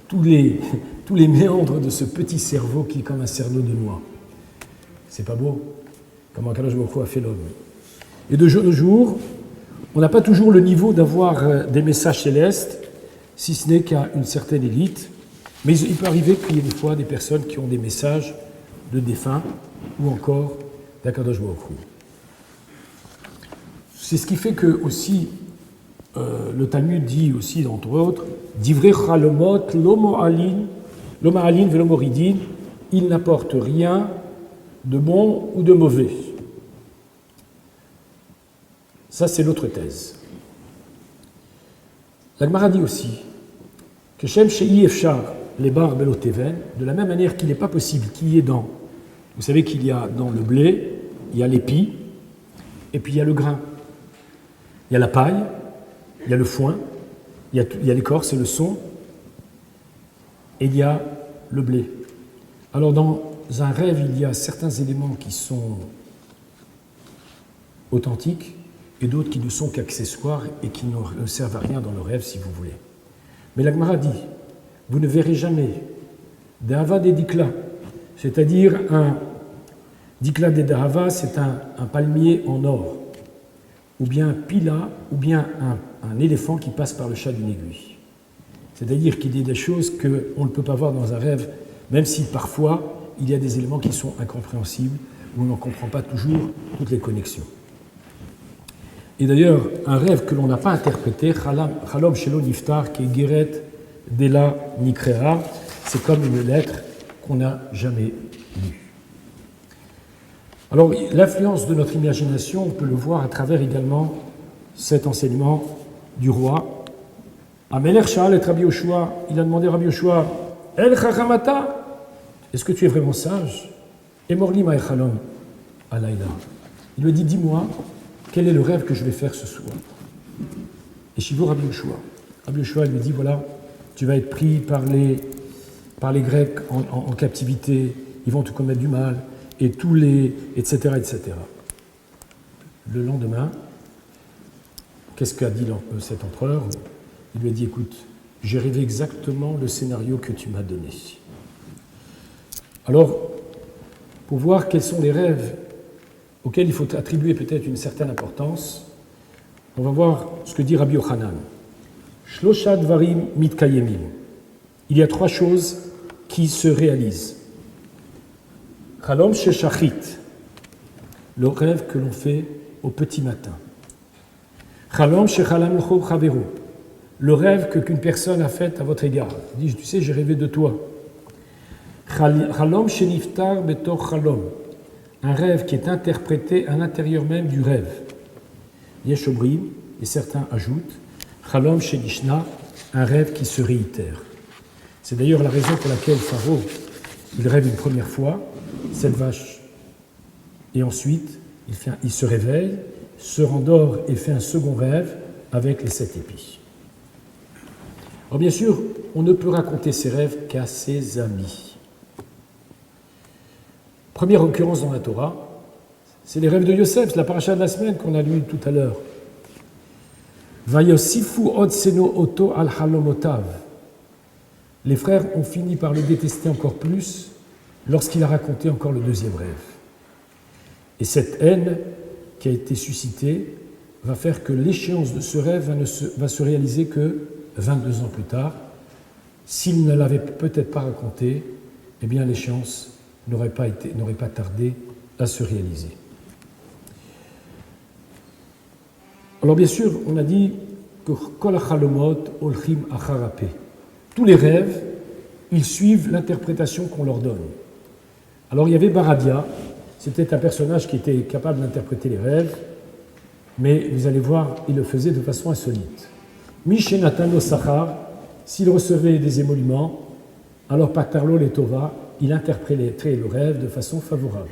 tous les méandres de ce petit cerveau qui est comme un cerveau de noix. C'est pas beau, comment Akadosh Baruch Hu a fait l'homme. Et de jour en jour, on n'a pas toujours le niveau d'avoir des messages célestes, si ce n'est qu'à une certaine élite, mais il peut arriver qu'il y ait des fois des personnes qui ont des messages de défunts ou encore d'Akadosh Baruch Hu. C'est ce qui fait que aussi le Talmud dit aussi, entre autres, Divrei chalomot l'oma'alin velomoridin, il n'apporte rien de bon ou de mauvais. Ça, c'est l'autre thèse. La Gemara dit aussi que Shem Shei Efshar les bar beloteven, de la même manière qu'il n'est pas possible qu'il y ait dans, vous savez qu'il y a dans le blé, il y a l'épi, et puis il y a le grain. Il y a la paille, il y a le foin, il y a l'écorce et le son, et il y a le blé. Alors dans un rêve, il y a certains éléments qui sont authentiques et d'autres qui ne sont qu'accessoires et qui ne servent à rien dans le rêve, si vous voulez. Mais la Gemara dit, vous ne verrez jamais d'Ahava des Dikla, c'est-à-dire un Dikla des Dahava, c'est un palmier en or, ou bien un pila, ou bien un éléphant qui passe par le chat d'une aiguille. C'est-à-dire qu'il y a des choses qu'on ne peut pas voir dans un rêve, même si parfois il y a des éléments qui sont incompréhensibles, où on n'en comprend pas toujours toutes les connexions. Et d'ailleurs, un rêve que l'on n'a pas interprété, Chalom Shelo Niftar, qui est Geret Dela Nikrea, c'est comme une lettre qu'on n'a jamais lue. Alors, l'influence de notre imagination, on peut le voir à travers également cet enseignement du roi. Amelech Sha'al et Rabbi Yoshua, il a demandé à Rabbi Yoshua, El Chachamata, est-ce que tu es vraiment sage? Et Morli Ma'echalom Alayla. Il lui dit, dis-moi, quel est le rêve que je vais faire ce soir? Et Shivo Rabbi Yoshua. Rabbi Yoshua lui dit, voilà, tu vas être pris par les Grecs en captivité, ils vont te commettre du mal, et tous les, etc., etc. Le lendemain, qu'est-ce qu'a dit cet empereur? Il lui a dit, écoute, j'ai rêvé exactement le scénario que tu m'as donné. Alors, pour voir quels sont les rêves auxquels il faut attribuer peut-être une certaine importance, on va voir ce que dit Rabbi Yochanan. Shlosha dvarim mitkayemim. Il y a trois choses qui se réalisent. Chalom sheshachit, le rêve que l'on fait au petit matin. Chalom shechalam l'chov chaveru, le rêve qu'une personne a fait à votre égard. Il dit, tu sais, j'ai rêvé de toi. Chalom sheniftar betor chalom, un rêve qui est interprété à l'intérieur même du rêve. Yeshobrim, et certains ajoutent, Chalom Shenishna, un rêve qui se réitère. C'est d'ailleurs la raison pour laquelle Pharaon, il rêve une première fois, cette vache, et ensuite il se réveille, se rendort et fait un second rêve avec les 7 épis. Alors bien sûr, on ne peut raconter ses rêves qu'à ses amis. Première occurrence dans la Torah, c'est les rêves de Yosef, c'est la paracha de la semaine qu'on a lu tout à l'heure. Vayosifu od seno oto al halomotav. Les frères ont fini par le détester encore plus lorsqu'il a raconté encore le deuxième rêve. Et cette haine qui a été suscitée va faire que l'échéance de ce rêve va se réaliser que 22 ans plus tard. S'il ne l'avait peut-être pas raconté, eh bien l'échéance n'aurait pas tardé à se réaliser. Alors bien sûr, on a dit que Kol HaChalomot Olchim Acharape. Tous les rêves, ils suivent l'interprétation qu'on leur donne. Alors il y avait Baradia, c'était un personnage qui était capable d'interpréter les rêves, mais vous allez voir, il le faisait de façon insolite. Mishenatano Sachar, s'il recevait des émoluments, alors Patarlo Letova, il interprétait le rêve de façon favorable.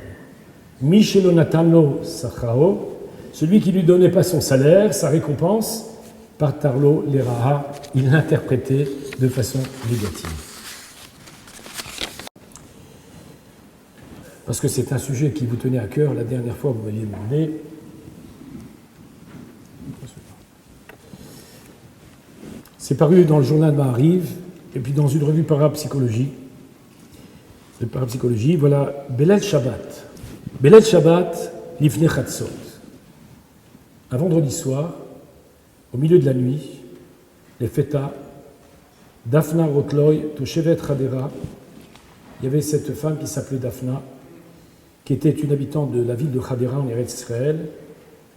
Mishenonatano Sachao, celui qui ne lui donnait pas son salaire, sa récompense, Patarlo Leraha, il l'interprétait de façon négative. Parce que c'est un sujet qui vous tenait à cœur, la dernière fois vous m'aviez demandé. C'est paru dans le journal Ma'ariv, et puis dans une revue parapsychologie. Voilà, Belel Shabbat. Belel Shabbat, Lifnei Chatzot. Un vendredi soir, au milieu de la nuit, les fêtas, Daphna Rotloy, Toshevet Hadera, il y avait cette femme qui s'appelait Daphna, qui était une habitante de la ville de Hadera en Eretz Israël.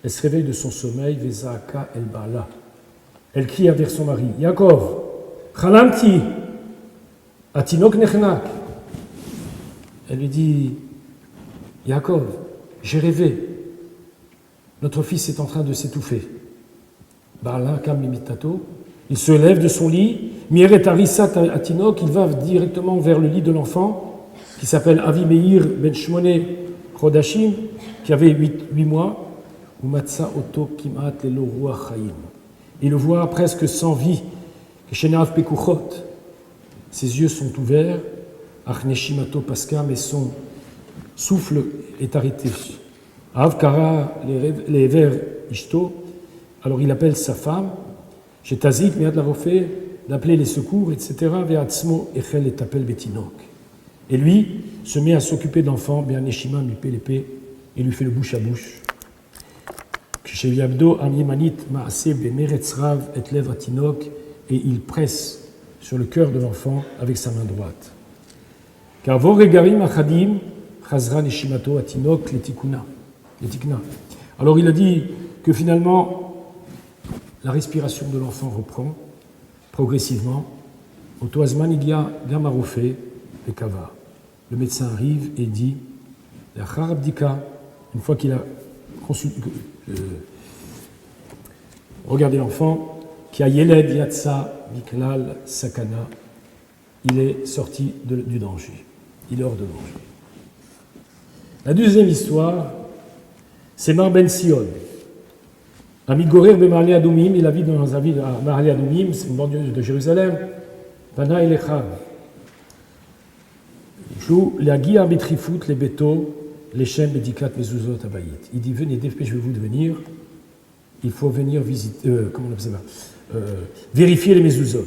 Elle se réveille de son sommeil, Vezaaka El Bala. Elle crie vers son mari, Yaakov, Chalamti, Atinok Nechnak. Elle lui dit, Yaakov, j'ai rêvé, notre fils est en train de s'étouffer. Bala Kam Mimitato, il se lève de son lit, Mieret Arisat Atinok, il va directement vers le lit de l'enfant, qui s'appelle Avi Meir Ben Shmone Chodashim, qui avait 8 mois, Umatsa Oto Kimat Lelo Ruach Chaim. Il le voit presque sans vie, Shenav Pekuchot. Ses yeux sont ouverts, Achneshimato Paska, mais son souffle est arrêté. Avkara les vers Ishto, alors il appelle sa femme, Shetazik, Miad la Rofé, d'appeler les secours, etc. Veatzmo Echel et Tapel Betinok. Et lui se met à s'occuper d'enfants, bien Neshima lui paie l'épée et lui fait le bouche à bouche. Et il presse sur le cœur de l'enfant avec sa main droite. Alors il a dit que finalement la respiration de l'enfant reprend progressivement. Au Toazman, il y a Gamarofé et Kava. Le médecin arrive et dit, une fois qu'il a regardez l'enfant, qui a Yeled Yatsa Miklal Sakana, il est sorti du danger, il est hors de danger. La deuxième histoire, c'est Mar Ben Sion. Amigorer be Marle Adumim, il habite dans la ville à Marle Adumim, c'est une banlieue de Jérusalem, Pana Elechav. Jou Lagia Betrifut, les Beto, les Shem Bedikat Mezuzot Abayit. Il dit, venez, dépêchez-vous de venir. Il faut venir visiter, vérifier les mezuzot.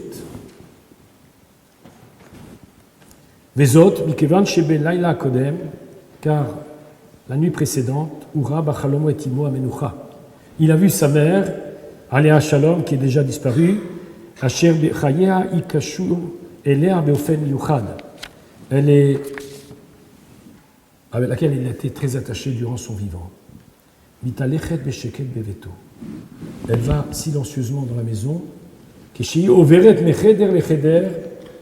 Vezot, Mikevan Shebe Laila Kodem, car la nuit précédente, Ura Bachalomo et Timo Amenucha. Il a vu sa mère, Aléa Shalom, qui est déjà disparue, Asher Bechaya Ikashu Elea Beofen Yuchad. Elle est, avec laquelle il a été très attaché durant son vivant. Mitalechet Besheket Beveto. Elle va silencieusement dans la maison.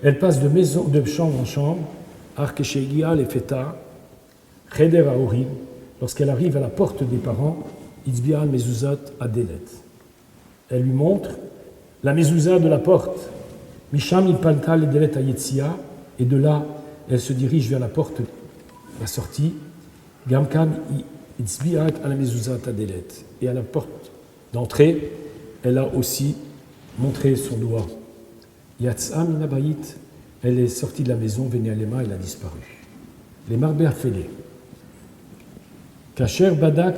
Elle passe de chambre en chambre. Lorsqu'elle arrive à la porte des parents, elle lui montre la mezouza de la porte. Et de là, elle se dirige vers la porte, la sortie. Et à la porte d'entrée, elle a aussi montré son doigt. Yatz'a minabayit, elle est sortie de la maison, Vénéalema, elle a disparu. Les marbé affelés. Kacher Badak,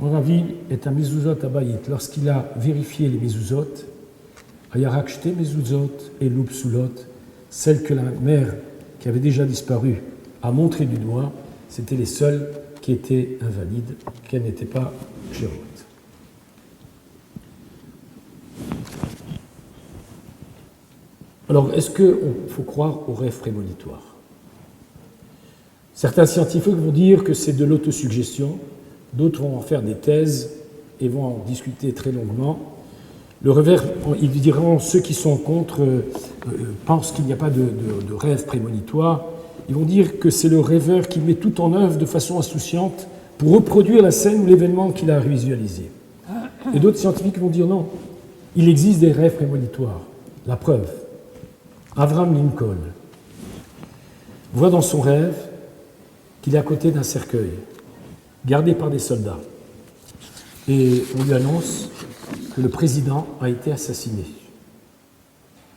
Moravi, est un mezuzot abayit. Lorsqu'il a vérifié les mezuzot, Ayarakshte mezuzot et l'upsulot, celles que la mère qui avait déjà disparu à montrer du doigt, c'étaient les seuls qui étaient invalides, qui n'étaient pas chérotes. Alors, est-ce qu'il faut croire aux rêves prémonitoires? Certains scientifiques vont dire que c'est de l'autosuggestion, d'autres vont en faire des thèses et vont en discuter très longuement. Le revers, ils diront, ceux qui sont contre pensent qu'il n'y a pas de rêve prémonitoire. Ils vont dire que c'est le rêveur qui met tout en œuvre de façon insouciante pour reproduire la scène ou l'événement qu'il a visualisé. Et d'autres scientifiques vont dire non, il existe des rêves prémonitoires. La preuve, Abraham Lincoln voit dans son rêve qu'il est à côté d'un cercueil, gardé par des soldats. Et on lui annonce que le président a été assassiné.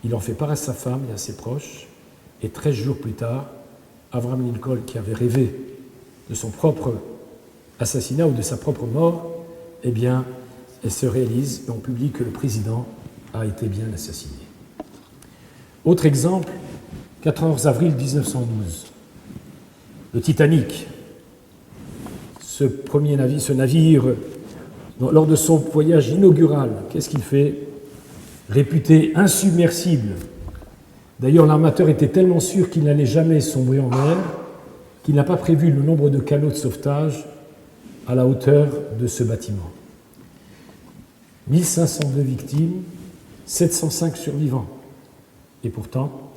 Il en fait part à sa femme et à ses proches, et 13 jours plus tard, Abraham Lincoln, qui avait rêvé de son propre assassinat ou de sa propre mort, eh bien, elle se réalise et on publie que le président a été bien assassiné. Autre exemple, 14 avril 1912, le Titanic, ce navire, lors de son voyage inaugural, qu'est-ce qu'il fait? Réputé insubmersible. D'ailleurs, l'armateur était tellement sûr qu'il n'allait jamais sombrer en mer qu'il n'a pas prévu le nombre de canots de sauvetage à la hauteur de ce bâtiment. 1502 victimes, 705 survivants. Et pourtant,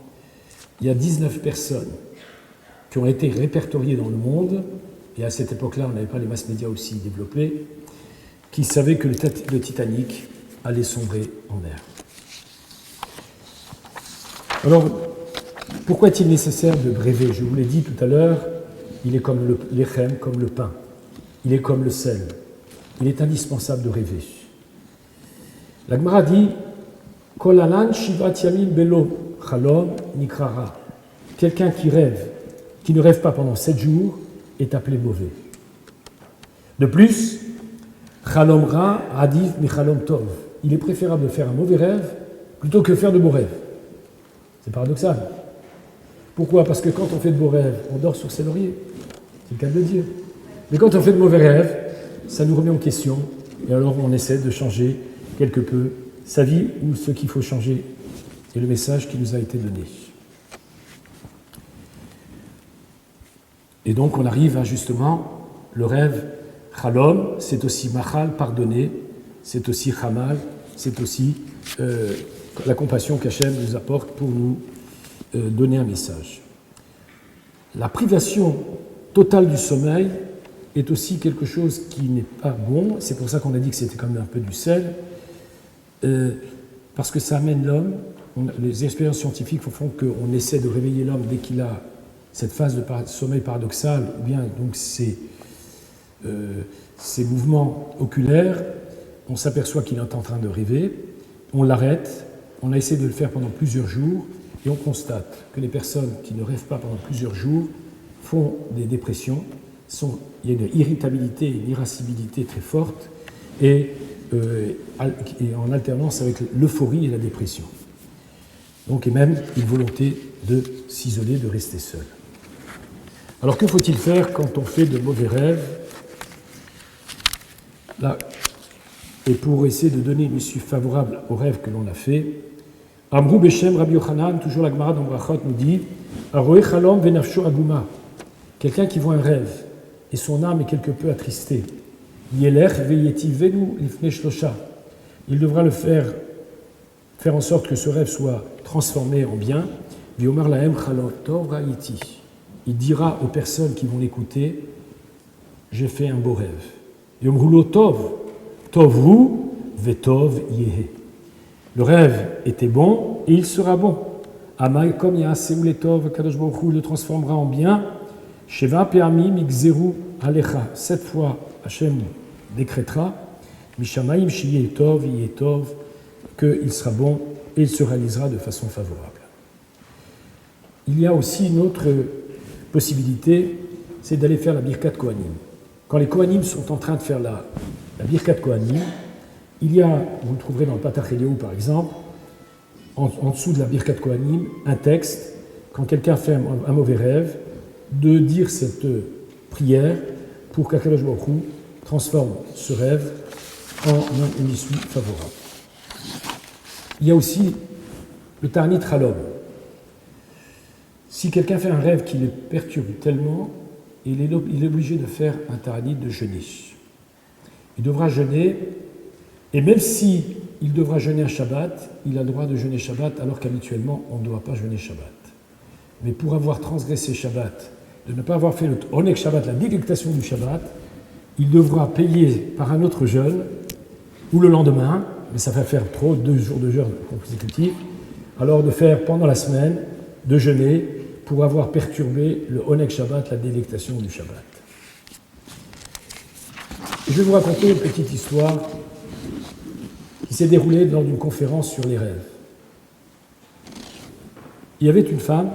il y a 19 personnes qui ont été répertoriées dans le monde, et à cette époque-là, on n'avait pas les masses médias aussi développés, qui savaient que le Titanic allait sombrer en mer. Alors, pourquoi est-il nécessaire de rêver? Je vous l'ai dit tout à l'heure, il est comme l'echem, comme le pain. Il est comme le sel. Il est indispensable de rêver. La Gemara dit Kolalan shivat yamim belo chalom nikrara. Quelqu'un qui ne rêve pas pendant 7 jours, est appelé mauvais. De plus, chalom ra adif mi chalom tov. Il est préférable de faire un mauvais rêve plutôt que faire de beaux rêves. C'est paradoxal. Pourquoi? Parce que quand on fait de beaux rêves, on dort sur ses lauriers. C'est le cas de le dire. Mais quand on fait de mauvais rêves, ça nous remet en question. Et alors on essaie de changer quelque peu sa vie ou ce qu'il faut changer. Et le message qui nous a été donné. Et donc on arrive à justement le rêve Chalom, c'est aussi Machal, pardonner, c'est aussi Chamal, c'est aussi la compassion qu'Hachem nous apporte pour nous donner un message. La privation totale du sommeil est aussi quelque chose qui n'est pas bon, c'est pour ça qu'on a dit que c'était quand même un peu du sel, parce que ça amène l'homme, les expériences scientifiques font qu'on essaie de réveiller l'homme dès qu'il a cette phase de sommeil paradoxal, ou bien donc ces mouvements oculaires, on s'aperçoit qu'il est en train de rêver, on l'arrête, on a essayé de le faire pendant plusieurs jours, et on constate que les personnes qui ne rêvent pas pendant plusieurs jours font des dépressions, il y a une irritabilité, une irascibilité très forte, et en alternance avec l'euphorie et la dépression. Donc, et même une volonté de s'isoler, de rester seul. Alors, que faut-il faire quand on fait de mauvais rêves? Là, et pour essayer de donner une issue favorable aux rêves que l'on a fait, Amrou Beshem Rabbi Yochanan, toujours la Gemara dans Brachot, nous dit Aroe Chalom venafsho aguma. Quelqu'un qui voit un rêve et son âme est quelque peu attristée. Yelech veyeti venu lifnei shlosha. Il devra faire en sorte que ce rêve soit transformé en bien. V'yomer lahem chalom tov ra'iti. Il dira aux personnes qui vont l'écouter j'ai fait un beau rêve. Yomru lo tov, tovru vetov yehe. Le rêve était bon et il sera bon. Amay comme ya'aseu letov, Kadosh Baruch Hu le transformera en bien. Sheva pe'amim igzeru alecha. 7 fois Hachem décrétera Mishamayim shiye tov yetov, qu'il sera bon et il se réalisera de façon favorable. Il y a aussi une autre possibilité, c'est d'aller faire la Birkat Kohanim. Quand les Kohanim sont en train de faire la Birkat Kohanim, il y a, vous le trouverez dans le Patach Eliyahu par exemple, en dessous de la Birkat Kohanim, un texte, quand quelqu'un fait un mauvais rêve, de dire cette prière pour qu'Akadosh Baruch Hu transforme ce rêve en une issue favorable. Il y a aussi le Ta'anit Halom. Si quelqu'un fait un rêve qui le perturbe tellement, il est obligé de faire un Ta'anit de jeûner. Il devra jeûner, et même si il devra jeûner un Shabbat, il a le droit de jeûner Shabbat, alors qu'habituellement, on ne doit pas jeûner Shabbat. Mais pour avoir transgressé Shabbat, de ne pas avoir fait le Onek Shabbat, la délectation du Shabbat, il devra payer par un autre jeûne, ou le lendemain, mais ça va faire trop, 2 jours de jeûne consécutifs, alors de faire pendant la semaine, de jeûner, pour avoir perturbé le Onek Shabbat, la délectation du Shabbat. Je vais vous raconter une petite histoire qui s'est déroulée lors d'une conférence sur les rêves. Il y avait une femme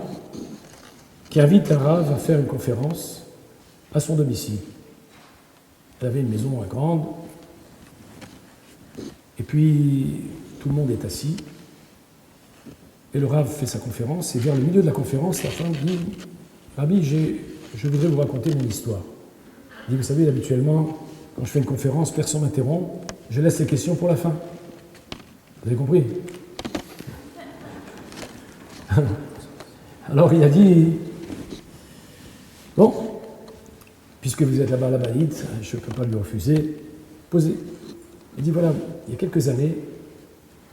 qui invite un rave à faire une conférence à son domicile. Elle avait une maison grande, et puis tout le monde est assis, et le rave fait sa conférence, et vers le milieu de la conférence, la femme dit « Rabbi, je voudrais vous raconter mon histoire. » Il dit « Vous savez, habituellement, quand je fais une conférence, personne ne m'interrompt, je laisse les questions pour la fin. » Vous avez compris? Alors il a dit « Bon, puisque vous êtes là-bas à la Baïd, je ne peux pas lui refuser, posez. » Il dit « Voilà, il y a quelques années,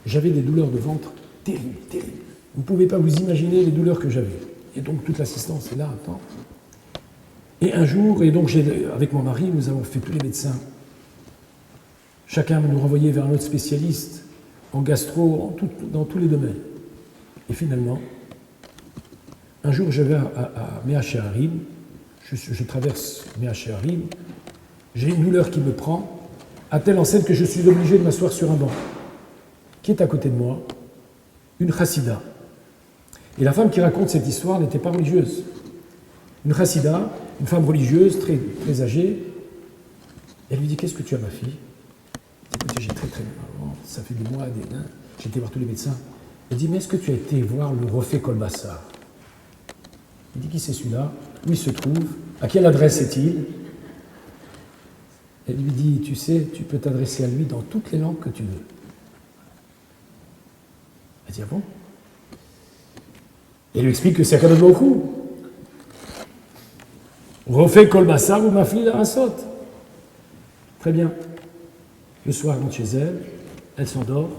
j'avais des douleurs de ventre terribles, terribles. Vous ne pouvez pas vous imaginer les douleurs que j'avais. Et donc toute l'assistance est là, attends. Et un jour, et donc avec mon mari, nous avons fait tous les médecins. Chacun nous renvoyait vers un autre spécialiste, en gastro, dans tous les domaines. Et finalement, un jour, je vais à Mea Shearim, je traverse Mea Shearim, j'ai une douleur qui me prend, à telle enseigne que je suis obligé de m'asseoir sur un banc. Qui est à côté de moi? Une chassida. Et la femme qui raconte cette histoire n'était pas religieuse. Une chassida, une femme religieuse, très, très âgée, elle lui dit « Qu'est-ce que tu as, ma fille ?» Écoutez, j'ai très très mal, ça fait des mois, j'ai été voir tous les médecins. Elle dit « Mais est-ce que tu as été voir le Refé Kolbassar ?» Il dit « Qui c'est celui-là? Où il se trouve? À quelle adresse est-il ?» Elle lui dit « Tu sais, tu peux t'adresser à lui dans toutes les langues que tu veux. » Elle dit « Ah bon ?» Elle lui explique que c'est Akadosh Baruch Hu. Refé Kolbassar ou Mafli la Asot. Très bien. Le soir, elle rentre chez elle, elle s'endort,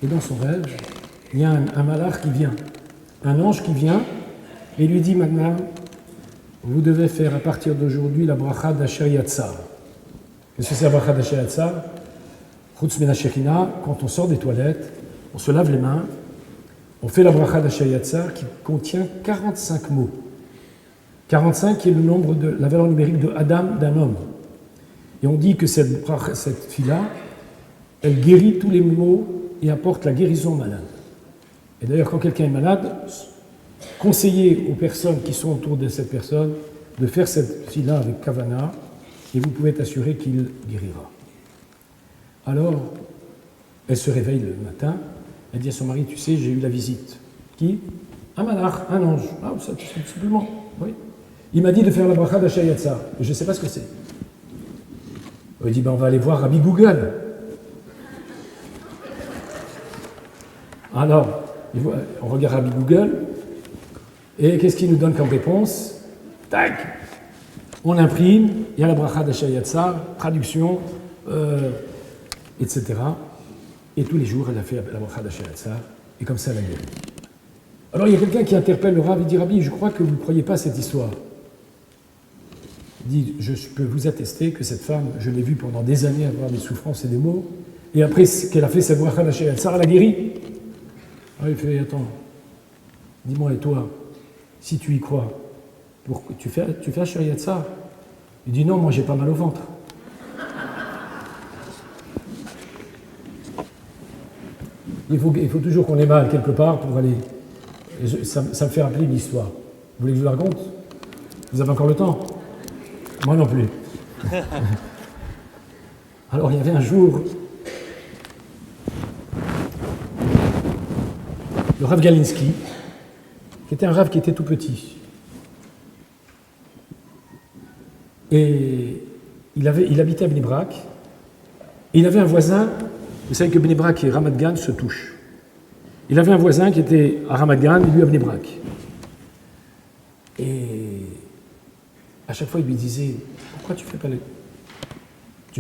et dans son rêve, il y a un malach qui vient, un ange qui vient, et lui dit maintenant, vous devez faire à partir d'aujourd'hui la bracha d'Asher Yatzar. Qu'est-ce que c'est la bracha d'Asher Yatzar? Chutz min Shekhinah, quand on sort des toilettes, on se lave les mains, on fait la bracha d'Asher Yatzar qui contient 45 mots. 45 qui est le nombre de la valeur numérique de Adam, d'un homme. Et on dit que cette fille-là, elle guérit tous les maux et apporte la guérison aux malades. Et d'ailleurs, quand quelqu'un est malade, conseillez aux personnes qui sont autour de cette personne de faire cette fille-là avec Kavana, et vous pouvez être assuré qu'il guérira. Alors, elle se réveille le matin, elle dit à son mari, tu sais, j'ai eu la visite. Qui? Un malach, un ange. Ah, ça, simplement, oui. Il m'a dit de faire la bracha d'Asher Yatzar, et je ne sais pas ce que c'est. Il dit, ben, on va aller voir Rabbi Google. Alors, on regarde Rabbi Google, et qu'est-ce qu'il nous donne comme réponse? Tac! On imprime, il y a la bracha d'Asher Yatzar, traduction, etc. Et tous les jours, elle a fait la bracha d'Asher Yatzar, et comme ça, elle a guéri. Alors, il y a quelqu'un qui interpelle le Rav, il dit, Rabbi, je crois que vous ne croyez pas à cette histoire. Il dit, je peux vous attester que cette femme, je l'ai vue pendant des années avoir des souffrances et des maux, et après qu'elle a fait cette bracha d'Asher Yatzar, elle a guéri. Alors il fait, attends, dis-moi, et toi, si tu y crois, tu fais Asher Yatzar? Il dit, non, moi j'ai pas mal au ventre. Il faut toujours qu'on ait mal quelque part pour aller. Ça me fait rappeler une histoire. Vous voulez que je vous la raconte? Vous avez encore le temps? Moi non plus. Alors il y avait un jour, le Rav Galinsky, qui était un Rav qui était tout petit. Et il habitait à Bnei Brak, et il avait un voisin, vous savez que Bnei Brak et Ramat Gan se touchent. Il avait un voisin qui était à Ramat Gan et lui à Bnei Brak. Et à chaque fois, il lui disait, pourquoi tu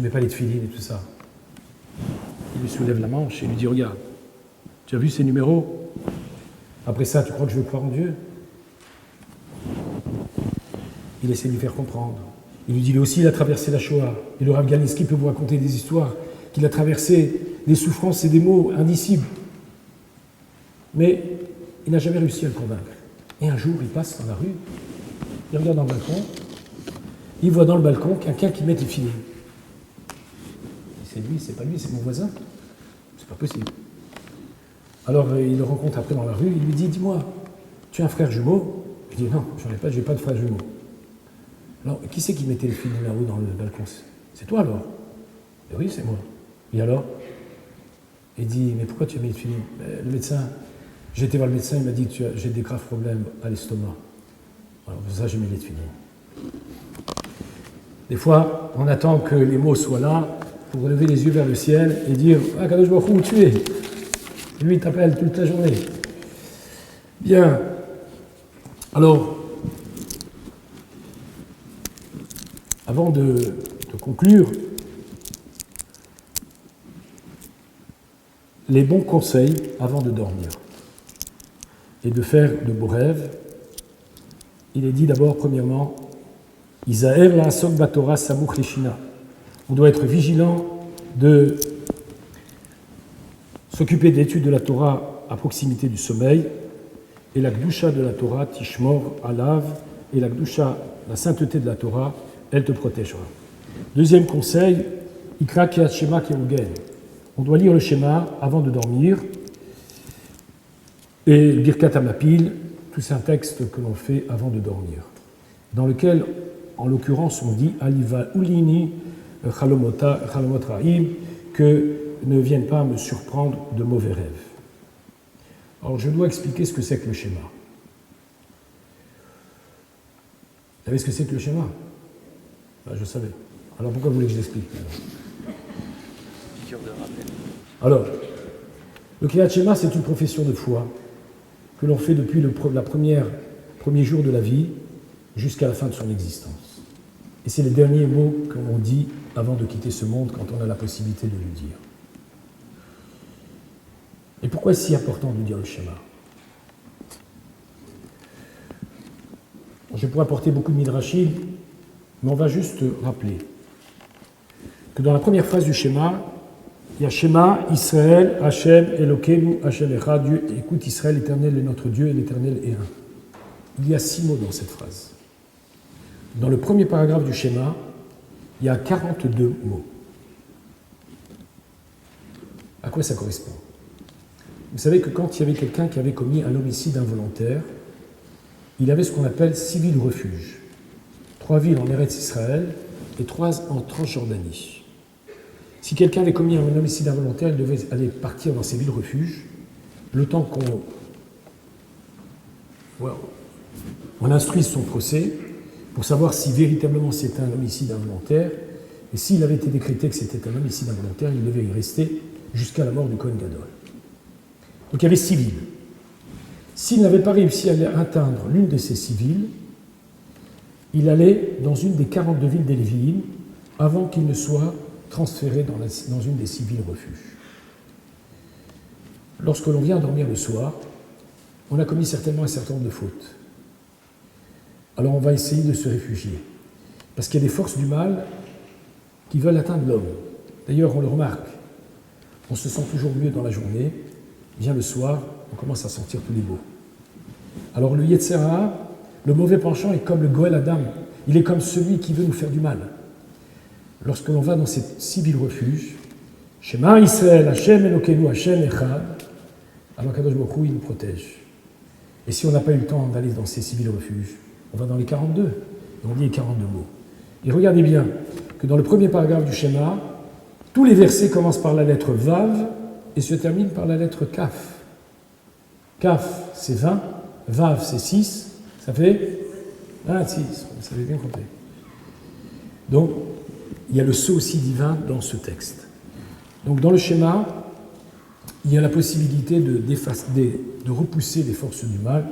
mets pas les tefilines et tout ça? Il lui soulève la manche et lui dit, regarde, tu as vu ces numéros? Après ça, tu crois que je veux croire en Dieu? Il essaie de lui faire comprendre. Il lui dit, lui aussi, il a traversé la Shoah. Et le Rav Galensky peut vous raconter des histoires qu'il a traversé des souffrances et des maux indicibles. Mais il n'a jamais réussi à le convaincre. Et un jour, il passe dans la rue, il regarde dans le balcon, il voit dans le balcon quelqu'un qui met des filets. C'est lui, c'est pas lui, c'est mon voisin. C'est pas possible. Alors il le rencontre après dans la rue, il lui dit, dis-moi, tu as un frère jumeau? Je dis, non, j'en ai pas, j'ai pas de frère jumeau. Alors, qui c'est qui mettait le filet là-haut dans le balcon? C'est toi alors? Et oui, c'est moi. Et alors? Il dit, mais pourquoi tu as mis le filet? Le médecin, j'ai été voir le médecin, il m'a dit que j'ai des graves problèmes à l'estomac. Alors pour ça, j'ai mis les filets. Des fois, on attend que les mots soient là pour lever les yeux vers le ciel et dire, ah, Kadosh Baruch Hu, où tu es? Lui, il t'appelle toute la journée. Bien. Alors, avant de conclure, les bons conseils avant de dormir et de faire de beaux rêves. Il est dit d'abord, premièrement, Isaer la asok batora samuch leshina. On doit être vigilant de s'occuper d'études de la Torah à proximité du sommeil, et la Gdusha de la Torah, Tishmor, Alav, et la Gdusha, la sainteté de la Torah, elle te protégera. Deuxième conseil, Ikra Kiat Shema Kerugen. On doit lire le schéma avant de dormir, et Birkat Hamapil, tout c'est un texte que l'on fait avant de dormir, dans lequel, en l'occurrence, on dit Aliva Ulini Chalomot Raim, que ne viennent pas me surprendre de mauvais rêves. Alors, je dois expliquer ce que c'est que le schéma. Vous savez ce que c'est que le schéma? Ben, je savais. Alors, pourquoi vous voulez que je l'explique? Alors, le Kriyat Shema, c'est une profession de foi que l'on fait depuis le premier jour de la vie jusqu'à la fin de son existence. Et c'est les derniers mots que l'on dit avant de quitter ce monde quand on a la possibilité de le dire. Et pourquoi est-ce si important de dire le schéma? Je pourrais apporter beaucoup de midrashim, mais on va juste rappeler que dans la première phase du schéma, il y a Shema, Israël, Hachem, Elokeinu, Hachem Echad, Dieu, écoute Israël, l'Éternel est notre Dieu et l'Éternel est un. Il y a 6 mots dans cette phrase. Dans le premier paragraphe du schéma, il y a 42 mots. À quoi ça correspond? Vous savez que quand il y avait quelqu'un qui avait commis un homicide involontaire, il avait ce qu'on appelle 6 villes refuges. 3 villes en Eretz Israël et 3 en Transjordanie. Si quelqu'un avait commis un homicide involontaire, il devait aller partir dans ces villes refuges, le temps qu'on instruise son procès pour savoir si véritablement c'était un homicide involontaire, et s'il avait été décrété que c'était un homicide involontaire, il devait y rester jusqu'à la mort du Kohen Gadol. Donc il y avait 6 villes. S'il n'avait pas réussi à atteindre l'une de ces 6 villes, il allait dans une des 42 villes des Lévi'im avant qu'il ne soit transféré dans une des 6 villes refuges. Lorsque l'on vient dormir le soir, on a commis certainement un certain nombre de fautes. Alors on va essayer de se réfugier. Parce qu'il y a des forces du mal qui veulent atteindre l'homme. D'ailleurs, on le remarque. On se sent toujours mieux dans la journée. Vient le soir, on commence à sentir tous les maux. Alors le Yetzer Hara, le mauvais penchant, est comme le Goël Adam. Il est comme celui qui veut nous faire du mal. Lorsque l'on va dans ces 6 villes refuges, Shema Israël, Hachem Elokeinu, Hachem Echad, alors Kadosh Baruch Hu, il nous protège. Et si on n'a pas eu le temps d'aller dans ces 6 villes refuges, on va dans les 42, et on dit les 42 mots. Et regardez bien que dans le premier paragraphe du schéma, tous les versets commencent par la lettre Vav et se terminent par la lettre Kaf. Kaf, c'est 20, Vav, c'est 6, ça fait 26, vous savez bien compter. Donc, il y a le sceau aussi divin dans ce texte. Donc, dans le schéma, il y a la possibilité de repousser les forces du mal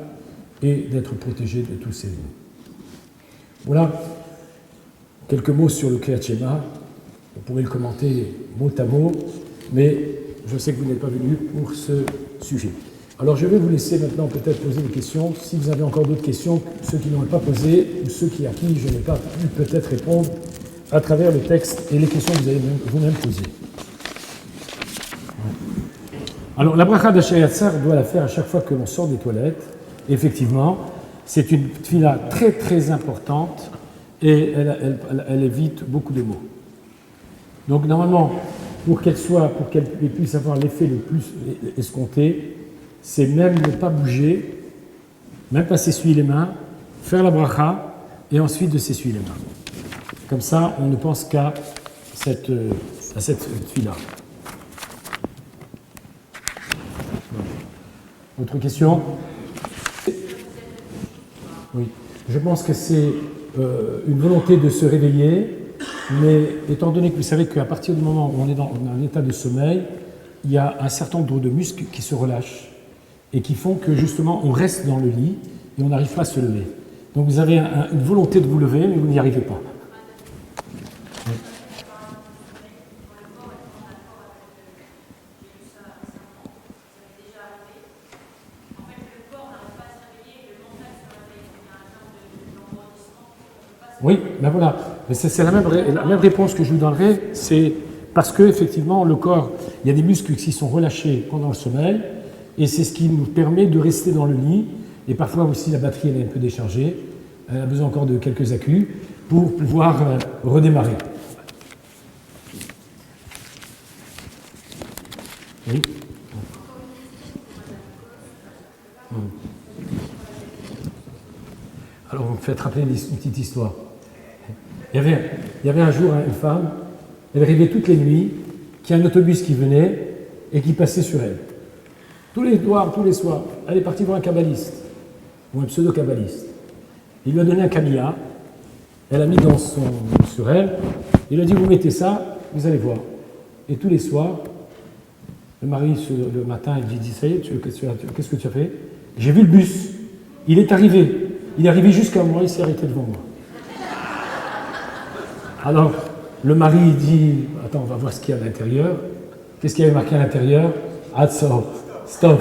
et d'être protégé de tous ces ennemis. Voilà quelques mots sur le Kriyat Shema. Vous pourrez le commenter mot à mot, mais je sais que vous n'êtes pas venu pour ce sujet. Alors je vais vous laisser maintenant peut-être poser des questions. Si vous avez encore d'autres questions, ceux qui n'ont pas posé, ou ceux à qui je n'ai pas pu peut-être répondre à travers le texte et les questions que vous avez vous-même posées. Alors la bracha d'Asher on doit la faire à chaque fois que l'on sort des toilettes. Effectivement, c'est une tefila très très importante et elle évite beaucoup de maux. Donc normalement, pour qu'elle puisse avoir l'effet le plus escompté, c'est même ne pas bouger, même pas s'essuyer les mains, faire la bracha et ensuite de s'essuyer les mains. Comme ça, on ne pense qu'à cette tefila. Autre question ? Oui. Je pense que c'est une volonté de se réveiller, mais étant donné que vous savez qu'à partir du moment où on est dans un état de sommeil, il y a un certain nombre de muscles qui se relâchent et qui font que justement on reste dans le lit et on n'arrive pas à se lever. Donc vous avez une volonté de vous lever, mais vous n'y arrivez pas. Oui. Oui, ben voilà. Mais c'est la même réponse que je vous donnerai, c'est parce que effectivement le corps, il y a des muscles qui sont relâchés pendant le sommeil, et c'est ce qui nous permet de rester dans le lit. Et parfois aussi la batterie elle est un peu déchargée, elle a besoin encore de quelques accus pour pouvoir redémarrer. Oui. Alors vous me faites rappeler une petite histoire. Il y avait un jour une femme, elle rêvait toutes les nuits qu'il y a un autobus qui venait et qui passait sur elle. Tous les soirs, elle est partie voir un kabbaliste, ou un pseudo-kabbaliste. Il lui a donné un camilla, elle a mis sur elle, il lui a dit vous mettez ça, vous allez voir. Et tous les soirs, le mari le matin, il lui dit ça y est, qu'est-ce que tu as fait? J'ai vu le bus, il est arrivé jusqu'à moi, il s'est arrêté devant moi. Alors, le mari il dit attends, on va voir ce qu'il y a à l'intérieur. Qu'est-ce qu'il y avait marqué à l'intérieur? Atzor, stop.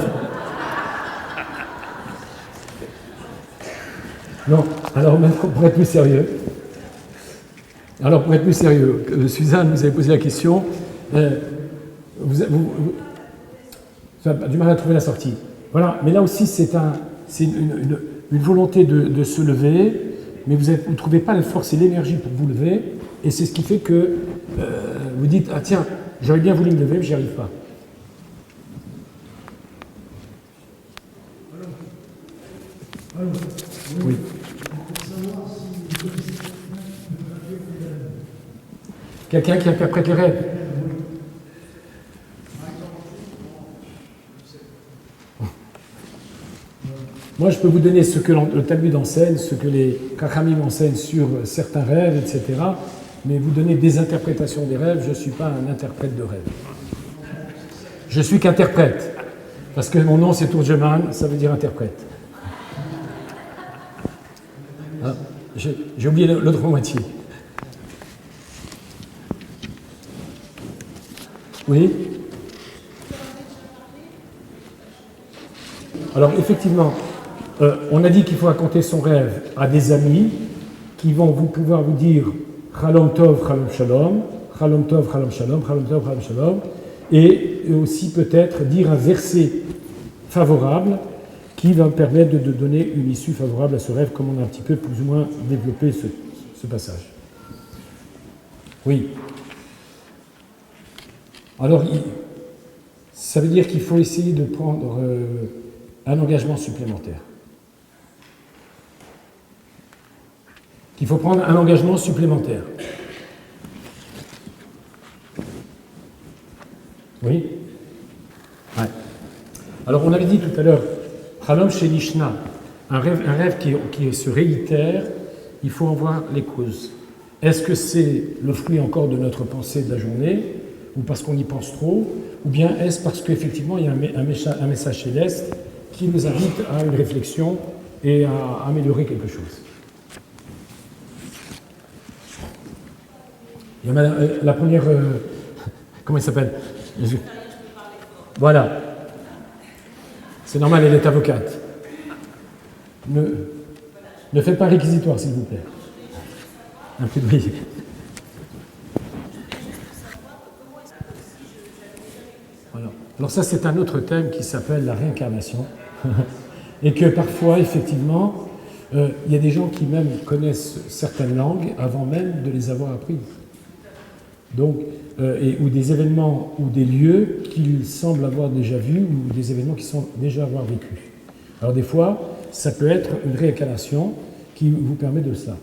Non, alors maintenant, pour être plus sérieux, Suzanne, vous avez posé la question, vous avez du mal à trouver la sortie. Voilà, mais là aussi, c'est une volonté de se lever, mais vous ne trouvez pas la force et l'énergie pour vous lever, et c'est ce qui fait que vous dites ah tiens, j'aurais bien voulu me lever, mais j'y arrive pas. Oui. Quelqu'un qui interprète les rêves. Moi, je peux vous donner ce que le Talmud enseigne, ce que les Chachamim enseignent sur certains rêves, etc. Mais vous donner des interprétations des rêves, je ne suis pas un interprète de rêve. Je suis qu'interprète. Parce que mon nom, c'est Tourgeman, ça veut dire interprète. Ah, j'ai oublié l'autre moitié. Oui. Alors, effectivement, on a dit qu'il faut raconter son rêve à des amis qui vont pouvoir vous dire Chalom Tov, Chalom Shalom, Chalom Tov, Chalom Shalom, Chalom Tov, Chalom Shalom, et aussi peut-être dire un verset favorable qui va permettre de donner une issue favorable à ce rêve, comme on a un petit peu plus ou moins développé ce passage. Oui. Alors, ça veut dire qu'il faut essayer de prendre un engagement supplémentaire. Qu'il faut prendre un engagement supplémentaire. Oui? Ouais. Alors, on avait dit tout à l'heure, Chalom chez Nishna, un rêve qui se réitère, il faut en voir les causes. Est-ce que c'est le fruit encore de notre pensée de la journée, ou parce qu'on y pense trop, ou bien est-ce parce qu'effectivement il y a un message céleste qui nous invite à une réflexion et à améliorer quelque chose? Il y a la première... comment elle s'appelle? Voilà. C'est normal, elle est avocate. Ne faites pas réquisitoire, s'il vous plaît. Un plaidoyer. Voilà. Alors ça, c'est un autre thème qui s'appelle la réincarnation. Et que parfois, effectivement, il y a des gens qui même connaissent certaines langues avant même de les avoir apprises. Donc, ou des événements ou des lieux qu'ils semblent avoir déjà vus ou des événements qu'ils semblent déjà avoir vécus. Alors des fois, ça peut être une réincarnation qui vous permet de ça.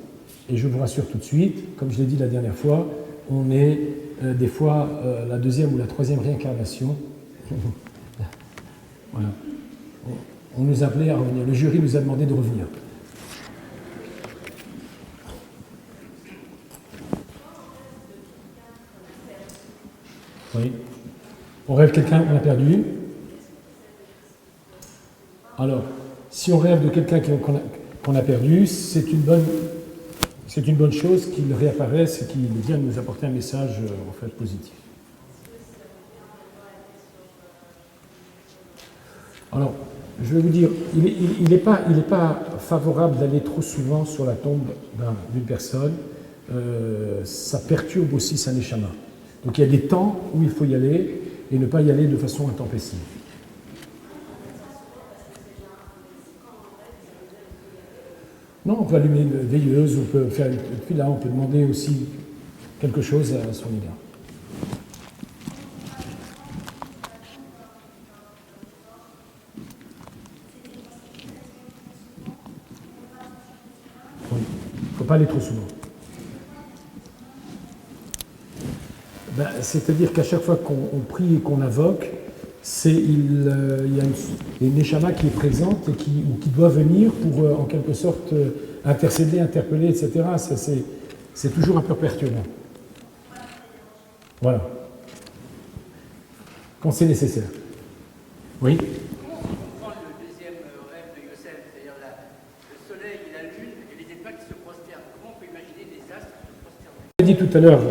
Et je vous rassure tout de suite, comme je l'ai dit la dernière fois, on est des fois la deuxième ou la troisième réincarnation. Voilà. On nous appelait à revenir. Le jury nous a demandé de revenir. Oui. On rêve quelqu'un qu'on a perdu. Alors, si on rêve de quelqu'un qu'on a perdu, c'est une bonne chose qu'il réapparaisse et qu'il vienne nous apporter un message en fait positif. Alors, je vais vous dire, il n'est pas favorable d'aller trop souvent sur la tombe d'une personne. Ça perturbe aussi sa neshama. Donc il y a des temps où il faut y aller et ne pas y aller de façon intempestive. Non, on peut allumer une veilleuse, on peut faire puis là, on peut demander aussi quelque chose à son égard. Oui, il ne faut pas aller trop souvent. Ben, c'est-à-dire qu'à chaque fois qu'on prie et qu'on invoque, il y a une neshama qui est présente et qui doit venir pour, en quelque sorte, intercéder, interpeller, etc. C'est toujours un peu perturbant. Voilà. Quand c'est nécessaire. Oui. Comment on comprend le deuxième rêve de Yosef, c'est-à-dire le soleil et la lune et les étoiles qui se prosternent? Comment on peut imaginer des astres qui se prosternent? Je l'ai dit tout à l'heure,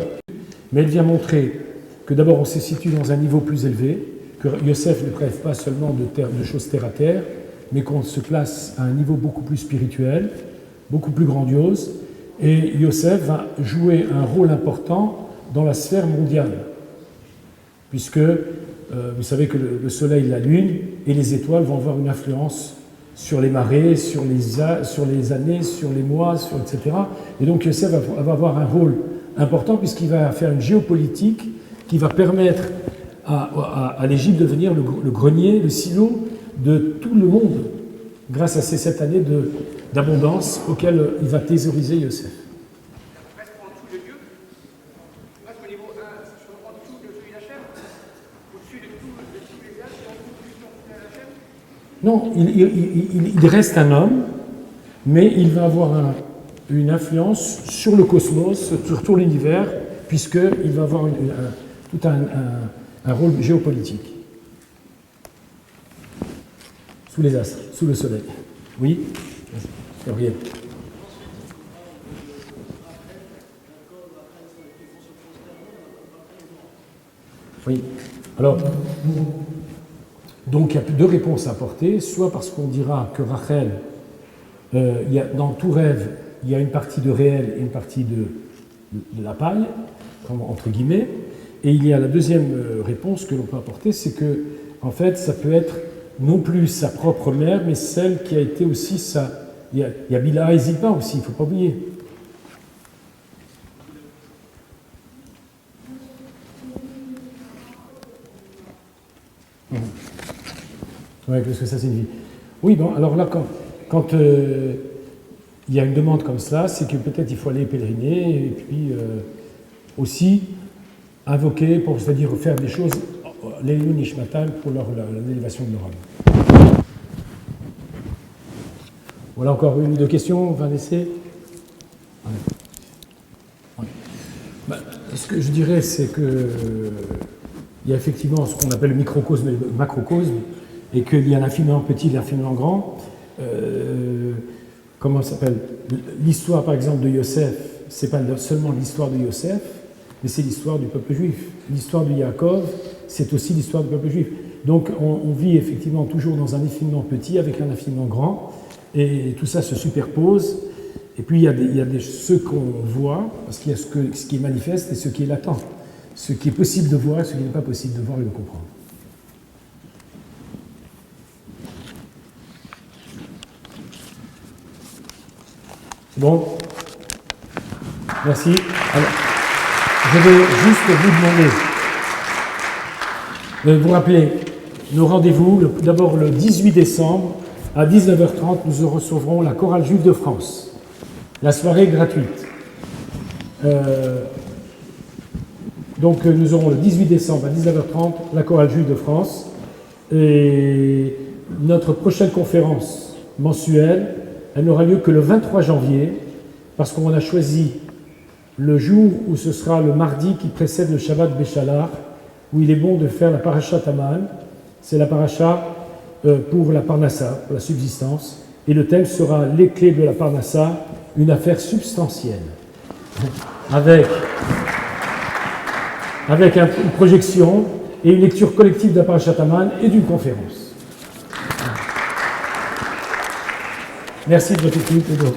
mais elle vient montrer que d'abord on se situe dans un niveau plus élevé, que Yosef ne rêve pas seulement de choses terre à terre, mais qu'on se place à un niveau beaucoup plus spirituel, beaucoup plus grandiose, et Yosef va jouer un rôle important dans la sphère mondiale, puisque vous savez que le soleil, la lune et les étoiles vont avoir une influence sur les marées, sur les années, sur les mois, etc. Et donc Yosef va avoir un rôle important puisqu'il va faire une géopolitique qui va permettre à l'Égypte de devenir le grenier, le silo de tout le monde grâce à ces 7 années d'abondance auxquelles il va thésauriser Yosef. Presque en dessous de Dieu, presque au niveau 1, en dessous de celui d'Hachem, au-dessus de tous les âges, et en dessous de celui d'Hachem. Non, il reste un homme, mais il va avoir une influence sur le cosmos, sur tout l'univers, puisqu'il va avoir tout un rôle géopolitique. Sous les astres, sous le soleil. Oui, Gabriel. Oui. Alors, donc il y a deux réponses à apporter, soit parce qu'on dira que Rachel, dans tout rêve, il y a une partie de réel et une partie de la paille, entre guillemets, et il y a la deuxième réponse que l'on peut apporter, c'est que, en fait, ça peut être non plus sa propre mère, mais celle qui a été aussi sa... Il y a Bila et Zilpa aussi, il ne faut pas oublier. Oui, parce que ça c'est une vie. Oui, bon, alors là, quand il y a une demande comme ça, c'est que peut-être il faut aller pèleriner, et puis aussi invoquer, c'est-à-dire faire des choses, l'Elun Nishmatam, pour l'élévation de leur âme. Voilà encore une ou deux questions, on va laisser. Ouais. Ce que je dirais, c'est que il y a effectivement ce qu'on appelle le microcosme et le macrocosme, et qu'il y a l'infiniment petit et l'infiniment grand. Comment ça s'appelle? L'histoire, par exemple, de Yosef, c'est pas seulement l'histoire de Yosef, mais c'est l'histoire du peuple juif. L'histoire de Yaakov, c'est aussi l'histoire du peuple juif. Donc on vit effectivement toujours dans un infiniment petit avec un infiniment grand, et tout ça se superpose. Et puis il y a ce qu'on voit, parce qu'il y a ce qui est manifeste et ce qui est latent. Ce qui est possible de voir et ce qui n'est pas possible de voir et de comprendre. Bon, merci. Alors, je vais juste vous demander de vous rappeler nos rendez-vous. D'abord, le 18 décembre, à 19h30, nous recevrons la Chorale Juive de France. La soirée est gratuite. Donc, nous aurons le 18 décembre, à 19h30, la Chorale Juive de France. Et notre prochaine conférence mensuelle, elle n'aura lieu que le 23 janvier, parce qu'on a choisi le jour où ce sera le mardi qui précède le Shabbat Béchalar, où il est bon de faire la paracha Taman. C'est la paracha pour la Parnassa, pour la subsistance. Et le thème sera les clés de la Parnassa, une affaire substantielle. Avec une projection et une lecture collective de la paracha Taman et d'une conférence. Merci de votre écoute et de votre